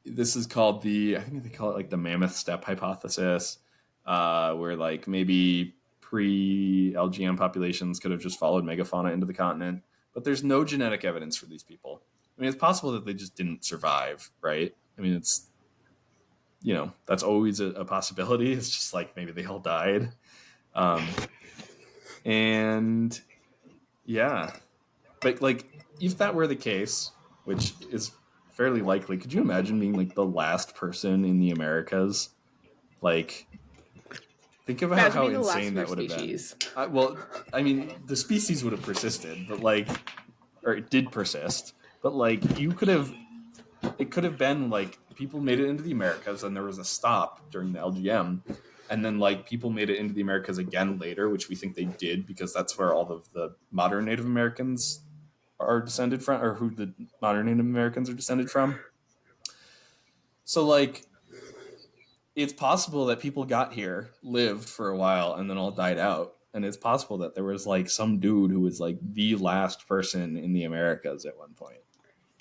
Speaker 1: This is called I think they call it like the mammoth steppe hypothesis, where like maybe pre-LGM populations could have just followed megafauna into the continent, but there's no genetic evidence for these people. I mean, it's possible that they just didn't survive, right? I mean, it's, that's always a possibility. It's just like maybe they all died. And yeah, but like if that were the case, which is fairly likely, could you imagine being like the last person in the Americas? Like, think about how insane that would have been. Well, I mean, the species would have persisted, but like, or it did persist, but like it could have been like people made it into the Americas and there was a stop during the LGM. And then like people made it into the Americas again later, which we think they did because that's where all of the modern Native Americans are descended from, or who the modern Native Americans are descended from. So like, it's possible that people got here, lived for a while, and then all died out. And it's possible that there was like some dude who was like the last person in the Americas at one point.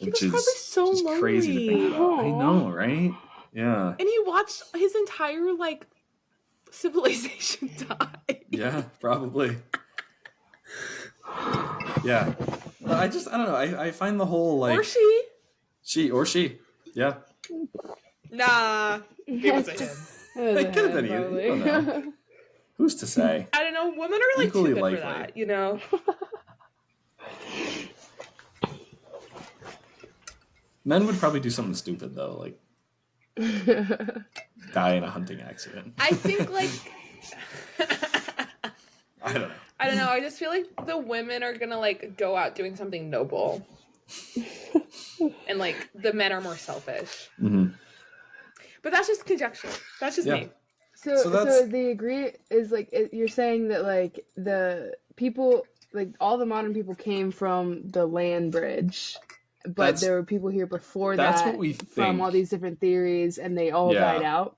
Speaker 1: Which is
Speaker 3: probably so
Speaker 1: just
Speaker 3: lonely.
Speaker 1: Crazy to think about. I know, right? Yeah.
Speaker 3: And he watched his entire like civilization die.
Speaker 1: Yeah, probably. Yeah. But I don't know. I find the whole like
Speaker 3: Or she.
Speaker 1: She. Yeah.
Speaker 3: Nah. It was a him.
Speaker 1: It could have been you. I don't know. Who's to say?
Speaker 3: I don't know. Women are like
Speaker 1: Equally
Speaker 3: too good
Speaker 1: likely.
Speaker 3: for that, you know?
Speaker 1: Men would probably do something stupid though, like die in a hunting accident.
Speaker 3: I think like
Speaker 1: I don't know.
Speaker 3: I don't know. I just feel like the women are gonna like go out doing something noble, and like the men are more selfish.
Speaker 1: Mm-hmm.
Speaker 3: But that's just conjecture. That's just me.
Speaker 4: So the agree is like you're saying that like the people, like all the modern people came from the land bridge, but there were people here before
Speaker 1: that's
Speaker 4: that
Speaker 1: what we think.
Speaker 4: From all these different theories, and they all died out.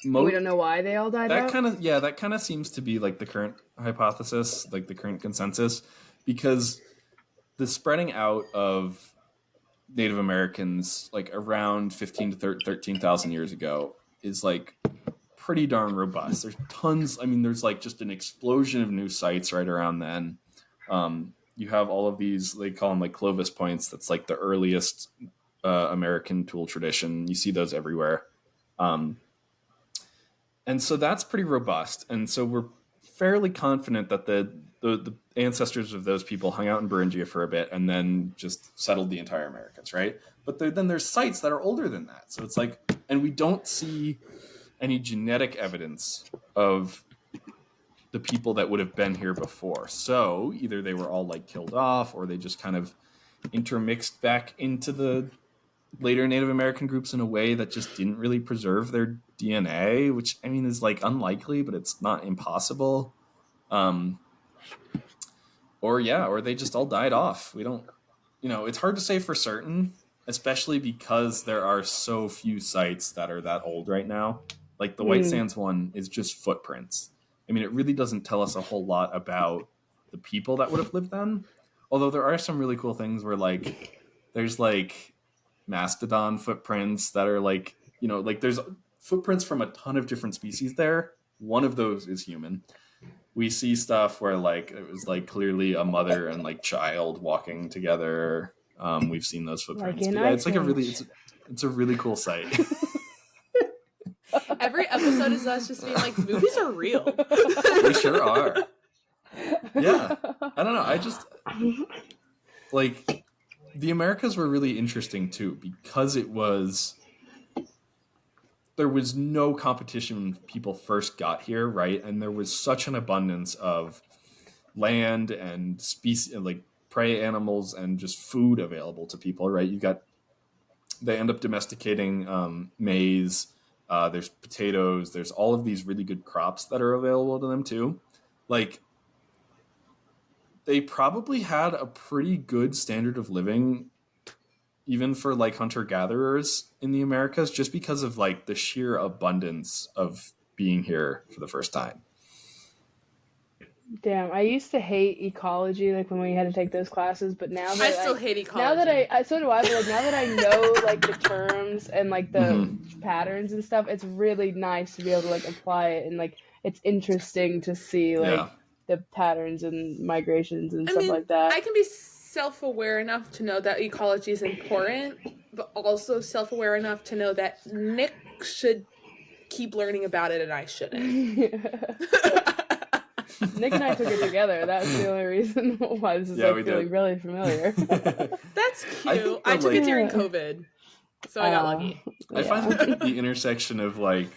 Speaker 4: We don't know why they all died out.
Speaker 1: That kind of seems to be like the current hypothesis, like the current consensus, because the spreading out of Native Americans like around 15 to 13,000 years ago is like pretty darn robust. There's tons. I mean, there's like just an explosion of new sites right around then. You have all of these, they call them like Clovis points. That's like the earliest American tool tradition. You see those everywhere. And so that's pretty robust. And so we're fairly confident that the ancestors of those people hung out in Beringia for a bit and then just settled the entire Americas, right? But then there's sites that are older than that. So it's like, and we don't see any genetic evidence of the people that would have been here before. So either they were all like killed off or they just kind of intermixed back into the later Native American groups in a way that just didn't really preserve their DNA, which I mean is like unlikely, but it's not impossible. Or they just all died off. We don't, it's hard to say for certain, especially because there are so few sites that are that old right now. Like the White Sands one is just footprints. I mean, it really doesn't tell us a whole lot about the people that would have lived then. Although there are some really cool things where like there's like mastodon footprints that are like, like there's footprints from a ton of different species there. One of those is human. We see stuff where like it was like clearly a mother and like child walking together. We've seen those footprints.
Speaker 4: Like
Speaker 1: it's like it's a really cool site.
Speaker 3: Every episode is us just being like, movies are real.
Speaker 1: They sure are. Yeah. I don't know. I just like the Americas were really interesting too because there was no competition when people first got here, right? And there was such an abundance of land and species, like prey animals and just food available to people, right? They end up domesticating maize. There's potatoes. There's all of these really good crops that are available to them too. Like they probably had a pretty good standard of living even for like hunter-gatherers in the Americas, just because of like the sheer abundance of being here for the first time.
Speaker 4: Damn, I used to hate ecology, like when we had to take those classes, but now that
Speaker 3: I still hate ecology.
Speaker 4: Now that so do I, but like now that I know like the terms and like the patterns and stuff, it's really nice to be able to like apply it, and like it's interesting to see like the patterns and migrations and stuff like that.
Speaker 3: I can be self-aware enough to know that ecology is important, but also self-aware enough to know that Nick should keep learning about it and I shouldn't.
Speaker 4: Nick and I took it together. That's the only reason why this is feeling really familiar.
Speaker 3: That's cute. I took it during COVID, so I got lucky.
Speaker 1: I find the intersection of like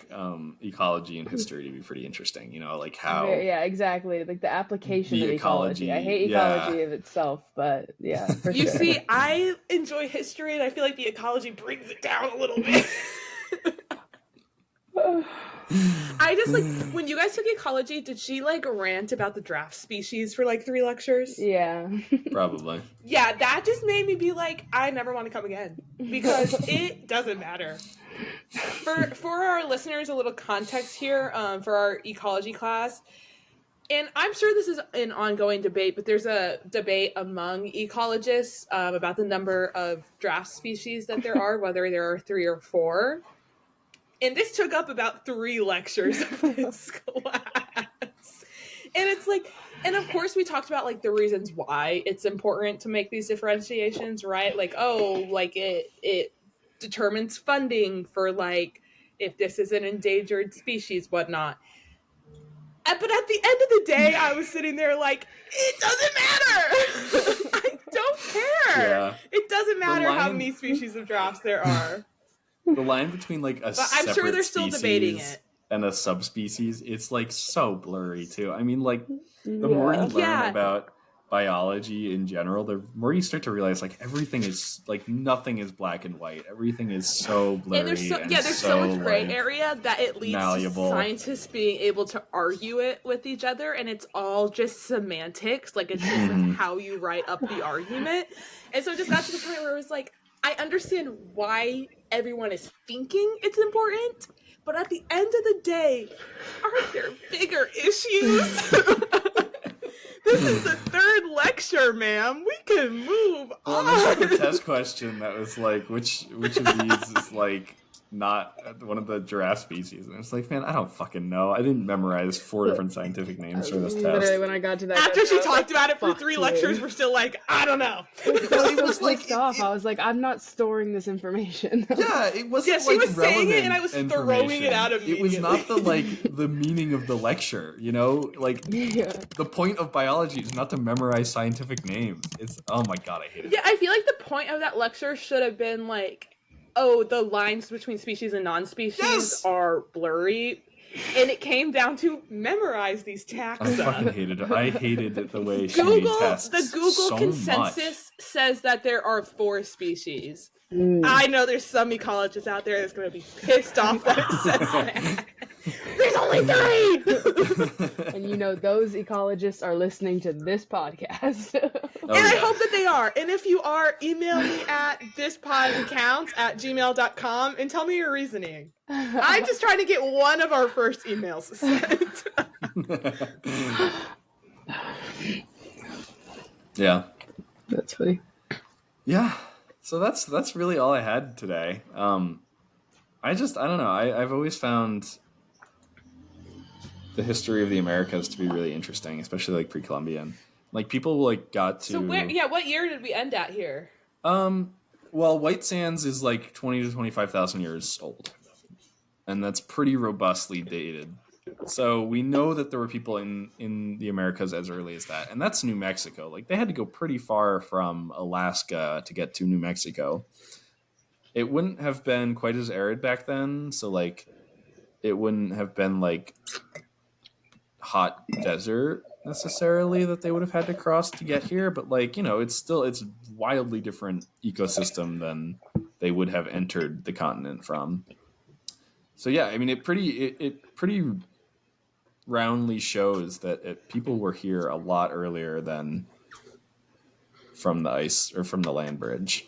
Speaker 1: ecology and history to be pretty interesting. Like how
Speaker 4: exactly, like the application of ecology. I hate ecology of itself, but for
Speaker 3: you
Speaker 4: sure.
Speaker 3: see, I enjoy history, and I feel like the ecology brings it down a little bit. I just like when you guys took ecology, did she like rant about the draft species for like 3 lectures?
Speaker 4: Yeah.
Speaker 1: Probably.
Speaker 3: Yeah, that just made me be like, I never want to come again because it doesn't matter. For our listeners, a little context here for our ecology class. And I'm sure this is an ongoing debate, but there's a debate among ecologists about the number of draft species that there are, whether there are 3 or 4. And this took up about 3 lectures of this class. And it's like, and of course we talked about like the reasons why it's important to make these differentiations, right? Like, it determines funding for like, if this is an endangered species, whatnot. But at the end of the day, I was sitting there like, it doesn't matter. I don't care. Yeah. It doesn't matter how many species of drafts there are.
Speaker 1: The line between like a separate
Speaker 3: I'm sure they're still debating it.
Speaker 1: And a subspecies, it's like so blurry too. I mean, like the more you learn about biology in general, the more you start to realize like everything is like nothing is black and white. Everything is so blurry.
Speaker 3: And there's so much gray area that it leads
Speaker 1: malleable.
Speaker 3: To scientists being able to argue it with each other, and it's all just semantics. Like it's just like how you write up the argument. And so it just got to the point where it was like, I understand why everyone is thinking it's important, but at the end of the day, aren't there bigger issues? This is the 3rd lecture, ma'am. We can move on.
Speaker 1: Well, there's a test question that was like, which of these is like not one of the giraffe species? And it's like, man, I don't fucking know. I didn't memorize 4 different scientific names for this test.
Speaker 4: Literally, when I got to that,
Speaker 3: after she talked about it for 3 lectures, we're still like, I don't know.
Speaker 4: It was like off. I was like, I'm not storing this information.
Speaker 1: Yeah, it wasn't.
Speaker 3: Yeah, she was saying it, and I was throwing it out immediately.
Speaker 1: It was not the meaning of the lecture. Like the point of biology is not to memorize scientific names. It's oh my god, I hate it.
Speaker 3: Yeah, I feel like the point of that lecture should have been like, oh, the lines between species and non-species are blurry. And it came down to memorize these taxa.
Speaker 1: I fucking hated it. I hated the way she made tests.
Speaker 3: The Google consensus says that there are 4 species. I know there's some ecologists out there that's going to be pissed off that it says that. There's only 3!
Speaker 4: And you know, those ecologists are listening to this podcast.
Speaker 3: And I hope that they are. And if you are, email me at thispodcounts@gmail.com and tell me your reasoning. I'm just trying to get one of our first emails sent.
Speaker 1: Yeah.
Speaker 4: That's funny.
Speaker 1: Yeah. So that's really all I had today. I don't know. I've always found the history of the Americas to be really interesting, especially like pre-Columbian. Like people like got to.
Speaker 3: So what year did we end at here?
Speaker 1: Well, White Sands is like 20 to 25,000 years old, and that's pretty robustly dated. So we know that there were people in the Americas as early as that, and that's New Mexico. Like they had to go pretty far from Alaska to get to New Mexico. It wouldn't have been quite as arid back then, so like it wouldn't have been like hot desert necessarily that they would have had to cross to get here, but like, you know, it's wildly different ecosystem than they would have entered the continent from. So yeah, I mean, it pretty roundly shows that people were here a lot earlier than from the ice or from the land bridge.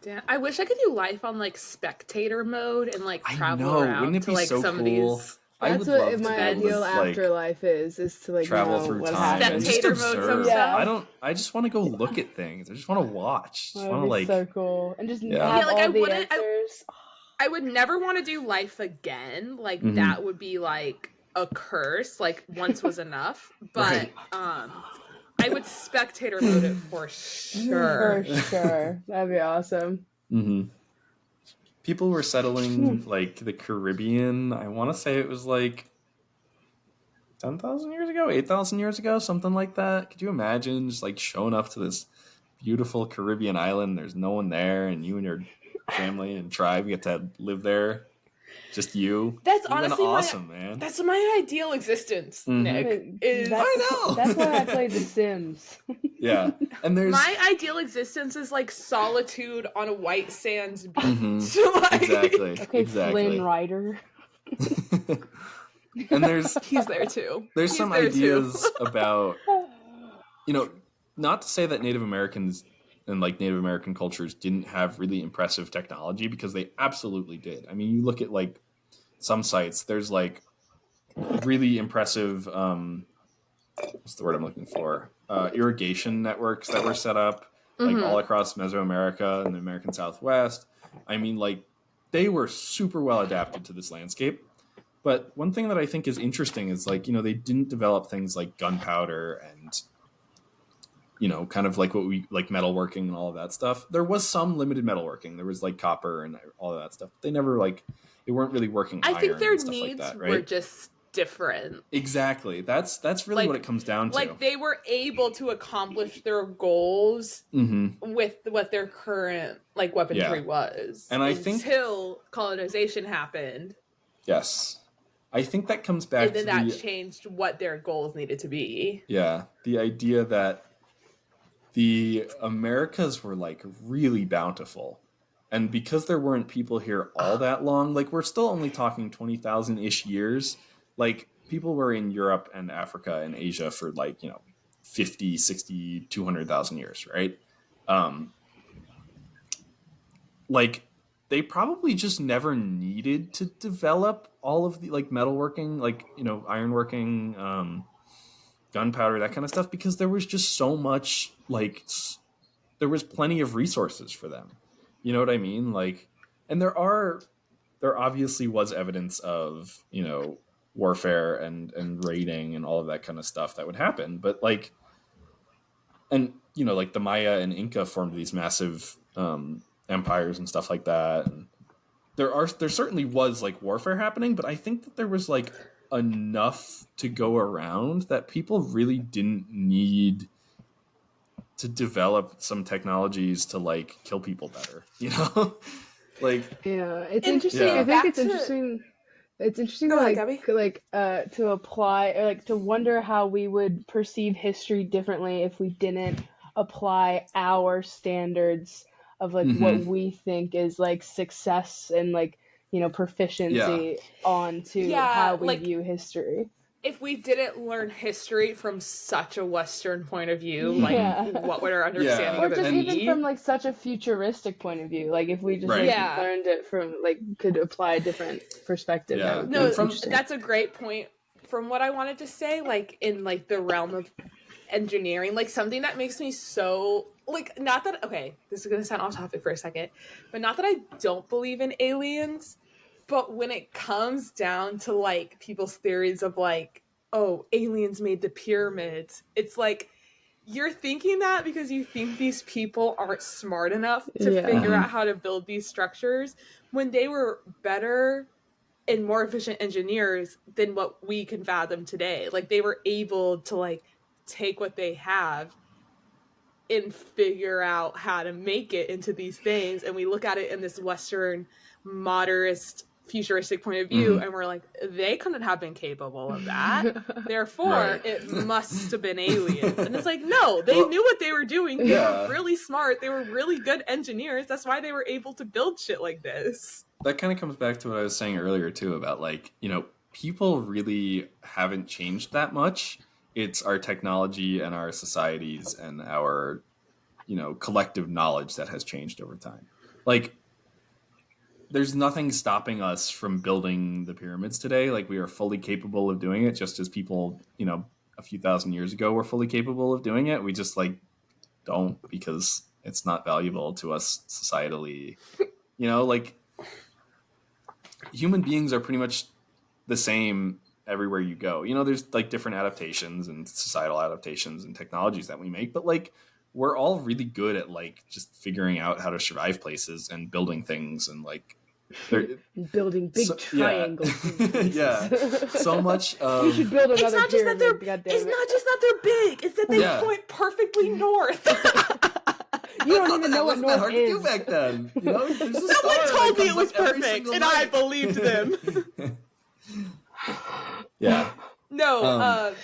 Speaker 3: Damn, I wish I could do life on like spectator mode and like travel around
Speaker 1: Wouldn't it be
Speaker 3: to like
Speaker 1: so
Speaker 3: some
Speaker 1: cool?
Speaker 3: of these.
Speaker 4: That's what my ideal afterlife is to like
Speaker 1: travel
Speaker 4: know
Speaker 1: through
Speaker 4: what
Speaker 1: time and just
Speaker 3: Spectator mode
Speaker 1: observe.
Speaker 3: sometime.
Speaker 1: I just want to go look at things. I just want to watch. Just want to like
Speaker 4: so cool and just have
Speaker 3: like,
Speaker 4: all
Speaker 3: I
Speaker 4: the
Speaker 3: wouldn't-
Speaker 4: answers.
Speaker 3: I would never want to do life again. Like that would be like a curse. Like once was enough. But
Speaker 1: Right.
Speaker 3: I would spectator mode it for sure.
Speaker 4: For sure. That'd be awesome.
Speaker 1: Mm-hmm. People were settling like the Caribbean. I want to say it was like 10,000 years ago, 8,000 years ago, something like that. Could you imagine just like showing up to this beautiful Caribbean island? There's no one there, and you and your family and tribe get to live there. Just you.
Speaker 3: That's
Speaker 1: Would've been
Speaker 3: honestly
Speaker 1: awesome, man.
Speaker 3: That's my ideal existence, Nick. I
Speaker 1: know.
Speaker 4: That's why I played The Sims.
Speaker 1: Yeah, and there's
Speaker 3: my ideal existence is like solitude on a white sands beach. Like,
Speaker 1: exactly.
Speaker 4: Okay,
Speaker 1: exactly.
Speaker 4: Flynn Rider.
Speaker 1: And there's
Speaker 3: he's there too.
Speaker 1: There's
Speaker 3: He's
Speaker 1: some
Speaker 3: there
Speaker 1: ideas
Speaker 3: too.
Speaker 1: about, you know, not to say that Native Americans and like Native American cultures didn't have really impressive technology, because they absolutely did. I mean, you look at like some sites, there's like really impressive, what's the word I'm looking for? Irrigation networks that were set up like all across Mesoamerica and the American Southwest. I mean, like they were super well adapted to this landscape. But one thing that I think is interesting is like, you know, they didn't develop things like gunpowder and, you know, kind of like what we like metalworking and all of that stuff. There was some limited metalworking. There was like copper and all of that stuff. They never like, they weren't really working iron
Speaker 3: I think their
Speaker 1: and stuff
Speaker 3: needs
Speaker 1: like that, right?
Speaker 3: were just different.
Speaker 1: Exactly. That's really
Speaker 3: Like-
Speaker 1: what it comes down to.
Speaker 3: Like they were able to accomplish their goals with what their current like weaponry was.
Speaker 1: And I think-
Speaker 3: until colonization happened.
Speaker 1: Yes. I think that comes back
Speaker 3: And then
Speaker 1: to
Speaker 3: that changed what their goals needed to be.
Speaker 1: Yeah, the idea that the Americas were like really bountiful, and because there weren't people here all that long, like we're still only talking 20,000-ish years, like people were in Europe and Africa and Asia for like, you know, 50, 60, 200,000 years, right? Like they probably just never needed to develop all of the like metalworking, like, you know, ironworking, gunpowder, that kind of stuff, because there was just so much, like there was plenty of resources for them. You know what I mean? Like, and there obviously was evidence of, you know, warfare and raiding and all of that kind of stuff that would happen. But like, and, you know, like the Maya and Inca formed these massive, empires and stuff like that, and there certainly was like warfare happening, but I think that there was like enough to go around that people really didn't need to develop some technologies to like kill people better, you know? Like,
Speaker 4: yeah, it's
Speaker 3: And-
Speaker 4: interesting.
Speaker 1: Yeah.
Speaker 4: I think
Speaker 3: Back
Speaker 4: it's
Speaker 3: to-
Speaker 4: interesting. It's interesting
Speaker 3: Go
Speaker 4: to
Speaker 3: ahead,
Speaker 4: like
Speaker 3: Gabby.
Speaker 4: to apply or like to wonder how we would perceive history differently if we didn't apply our standards of like what we think is like success and like proficiency onto how we view history.
Speaker 3: If we didn't learn history from such a Western point of view, what would our understanding of it be?
Speaker 4: Or just even from such a futuristic point of view, if we just learned it from could apply a different perspective.
Speaker 1: Yeah.
Speaker 3: That's a great point. From what I wanted to say, in the realm of engineering, something that makes me so not that this is gonna sound off topic for a second, but not that I don't believe in aliens. But when it comes down to people's theories of aliens made the pyramids, it's you're thinking that because you think these people aren't smart enough to figure out how to build these structures when they were better and more efficient engineers than what we can fathom today. They were able to take what they have and figure out how to make it into these things. And we look at it in this Western modernist futuristic point of view, and we're they couldn't have been capable of that, therefore it must have been aliens. And it's no, they knew what they were doing. They were really smart, they were really good engineers. That's why they were able to build shit like this.
Speaker 1: That kind of comes back to what I was saying earlier too about people really haven't changed that much. It's our technology and our societies and our collective knowledge that has changed over time. There's nothing stopping us from building the pyramids today. We are fully capable of doing it, just as people, a few thousand years ago were fully capable of doing it. We just don't, because it's not valuable to us societally. Human beings are pretty much the same everywhere you go. There's different adaptations and societal adaptations and technologies that we make, but we're all really good at just figuring out how to survive places and building things and
Speaker 4: building big triangles.
Speaker 1: Yeah. So much of
Speaker 4: we should build another pyramid.
Speaker 3: It's not just that they're big, it's that they point perfectly north.
Speaker 4: You don't even know what north
Speaker 1: hard
Speaker 4: is.
Speaker 1: to do back then.
Speaker 3: Someone told me it was perfect, and I believed them.
Speaker 1: Yeah.
Speaker 3: No.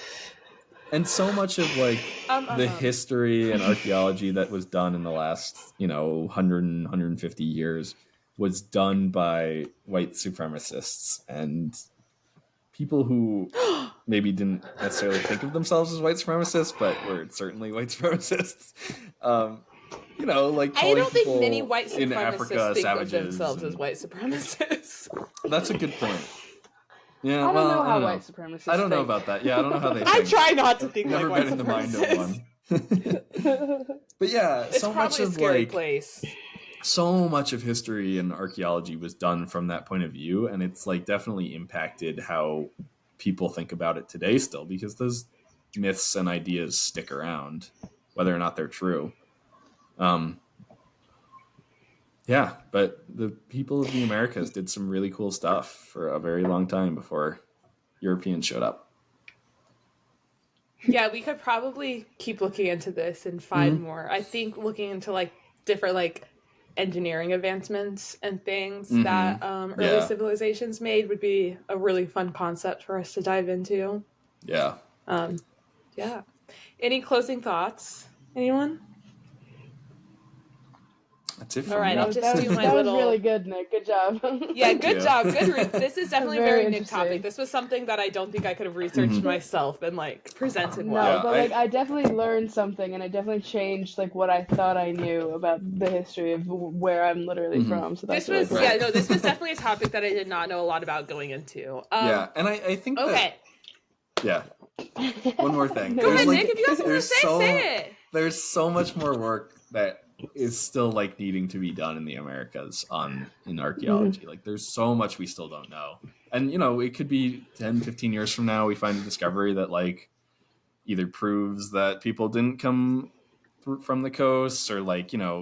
Speaker 1: And so much of the history and archaeology that was done in the last 100 150 years was done by white supremacists and people who maybe didn't necessarily think of themselves as white supremacists, but were certainly white supremacists. I
Speaker 3: don't think many white
Speaker 1: in
Speaker 3: supremacists
Speaker 1: Africa,
Speaker 3: think
Speaker 1: savages
Speaker 3: of themselves as white supremacists.
Speaker 1: That's a good point. Yeah,
Speaker 4: I don't know how white supremacists
Speaker 1: I don't know
Speaker 4: think.
Speaker 1: about that. Yeah, I don't know how they think.
Speaker 3: I try not to think
Speaker 1: Never
Speaker 3: like
Speaker 1: been
Speaker 3: white
Speaker 1: in the mind of one. But yeah,
Speaker 3: it's
Speaker 1: so much
Speaker 3: a
Speaker 1: of
Speaker 3: scary place.
Speaker 1: So much of history and archaeology was done from that point of view, and it's definitely impacted how people think about it today still, because those myths and ideas stick around, whether or not they're true. Yeah, but the people of the Americas did some really cool stuff for a very long time before Europeans showed up.
Speaker 3: Yeah, we could probably keep looking into this and find more. I think looking into different engineering advancements and things that early civilizations made would be a really fun concept for us to dive into.
Speaker 1: Yeah.
Speaker 3: Yeah. Any closing thoughts? Anyone?
Speaker 1: That's it.
Speaker 3: All right, I'll just do my
Speaker 4: that
Speaker 3: little.
Speaker 4: Was really good, Nick. Good job.
Speaker 3: Yeah, good job. Good. This is definitely a very Nick
Speaker 4: interesting.
Speaker 3: topic. This was something that I don't think I could have researched myself and presented
Speaker 4: No,
Speaker 3: well.
Speaker 4: but I definitely learned something, and I definitely changed what I thought I knew about the history of where I'm literally from. So that's
Speaker 3: this was
Speaker 4: really cool.
Speaker 3: this was definitely a topic that I did not know a lot about going into.
Speaker 1: And I think
Speaker 3: okay.
Speaker 1: One more thing.
Speaker 3: Go ahead, Nick. If you guys want to say it.
Speaker 1: There's so much more work that is still needing to be done in the Americas in archaeology. There's so much we still don't know. And it could be 10, 15 years from now we find a discovery that either proves that people didn't come from the coast or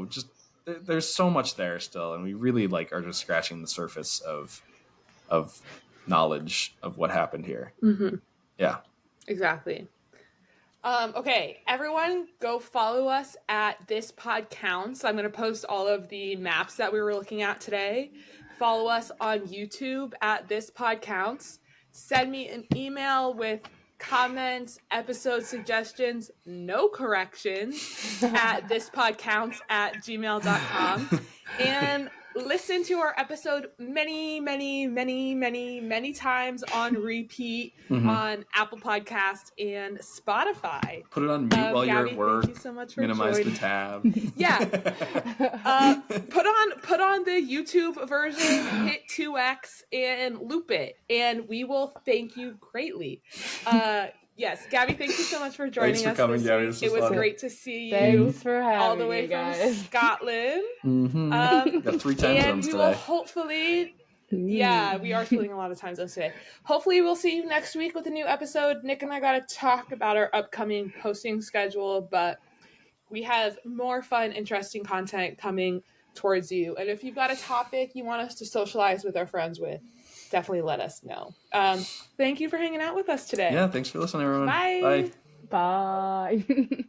Speaker 1: just there's so much there still, and we really are just scratching the surface of knowledge of what happened here. Yeah.
Speaker 3: Exactly. Okay, everyone go follow us at This Pod Counts. I'm going to post all of the maps that we were looking at today. Follow us on YouTube at This Pod Counts. Send me an email with comments, episode suggestions, no corrections at thispodcounts@gmail.com. And listen to our episode many times on repeat on Apple Podcast and Spotify.
Speaker 1: Put it on mute while you're at work.
Speaker 3: Thank you so much for
Speaker 1: minimize
Speaker 3: joining.
Speaker 1: the tab.
Speaker 3: Yeah. Put on the YouTube version, hit 2x and loop it, and we will thank you greatly. Yes, Gabby, thank you so much for joining us.
Speaker 1: Thanks for coming, Gabby.
Speaker 3: It was great to see you.
Speaker 4: Thanks for having
Speaker 3: all the way
Speaker 4: me, guys.
Speaker 3: from Scotland.
Speaker 1: Got 3 time
Speaker 3: and
Speaker 1: zones
Speaker 3: we
Speaker 1: today.
Speaker 3: will hopefully, yeah, we are splitting a lot of time zones today. Hopefully, we'll see you next week with a new episode. Nick and I got to talk about our upcoming posting schedule, but we have more fun, interesting content coming towards you. And if you've got a topic you want us to socialize with our friends with, definitely let us know. Thank you for hanging out with us today.
Speaker 1: Yeah, thanks for listening, everyone.
Speaker 3: Bye.
Speaker 4: Bye.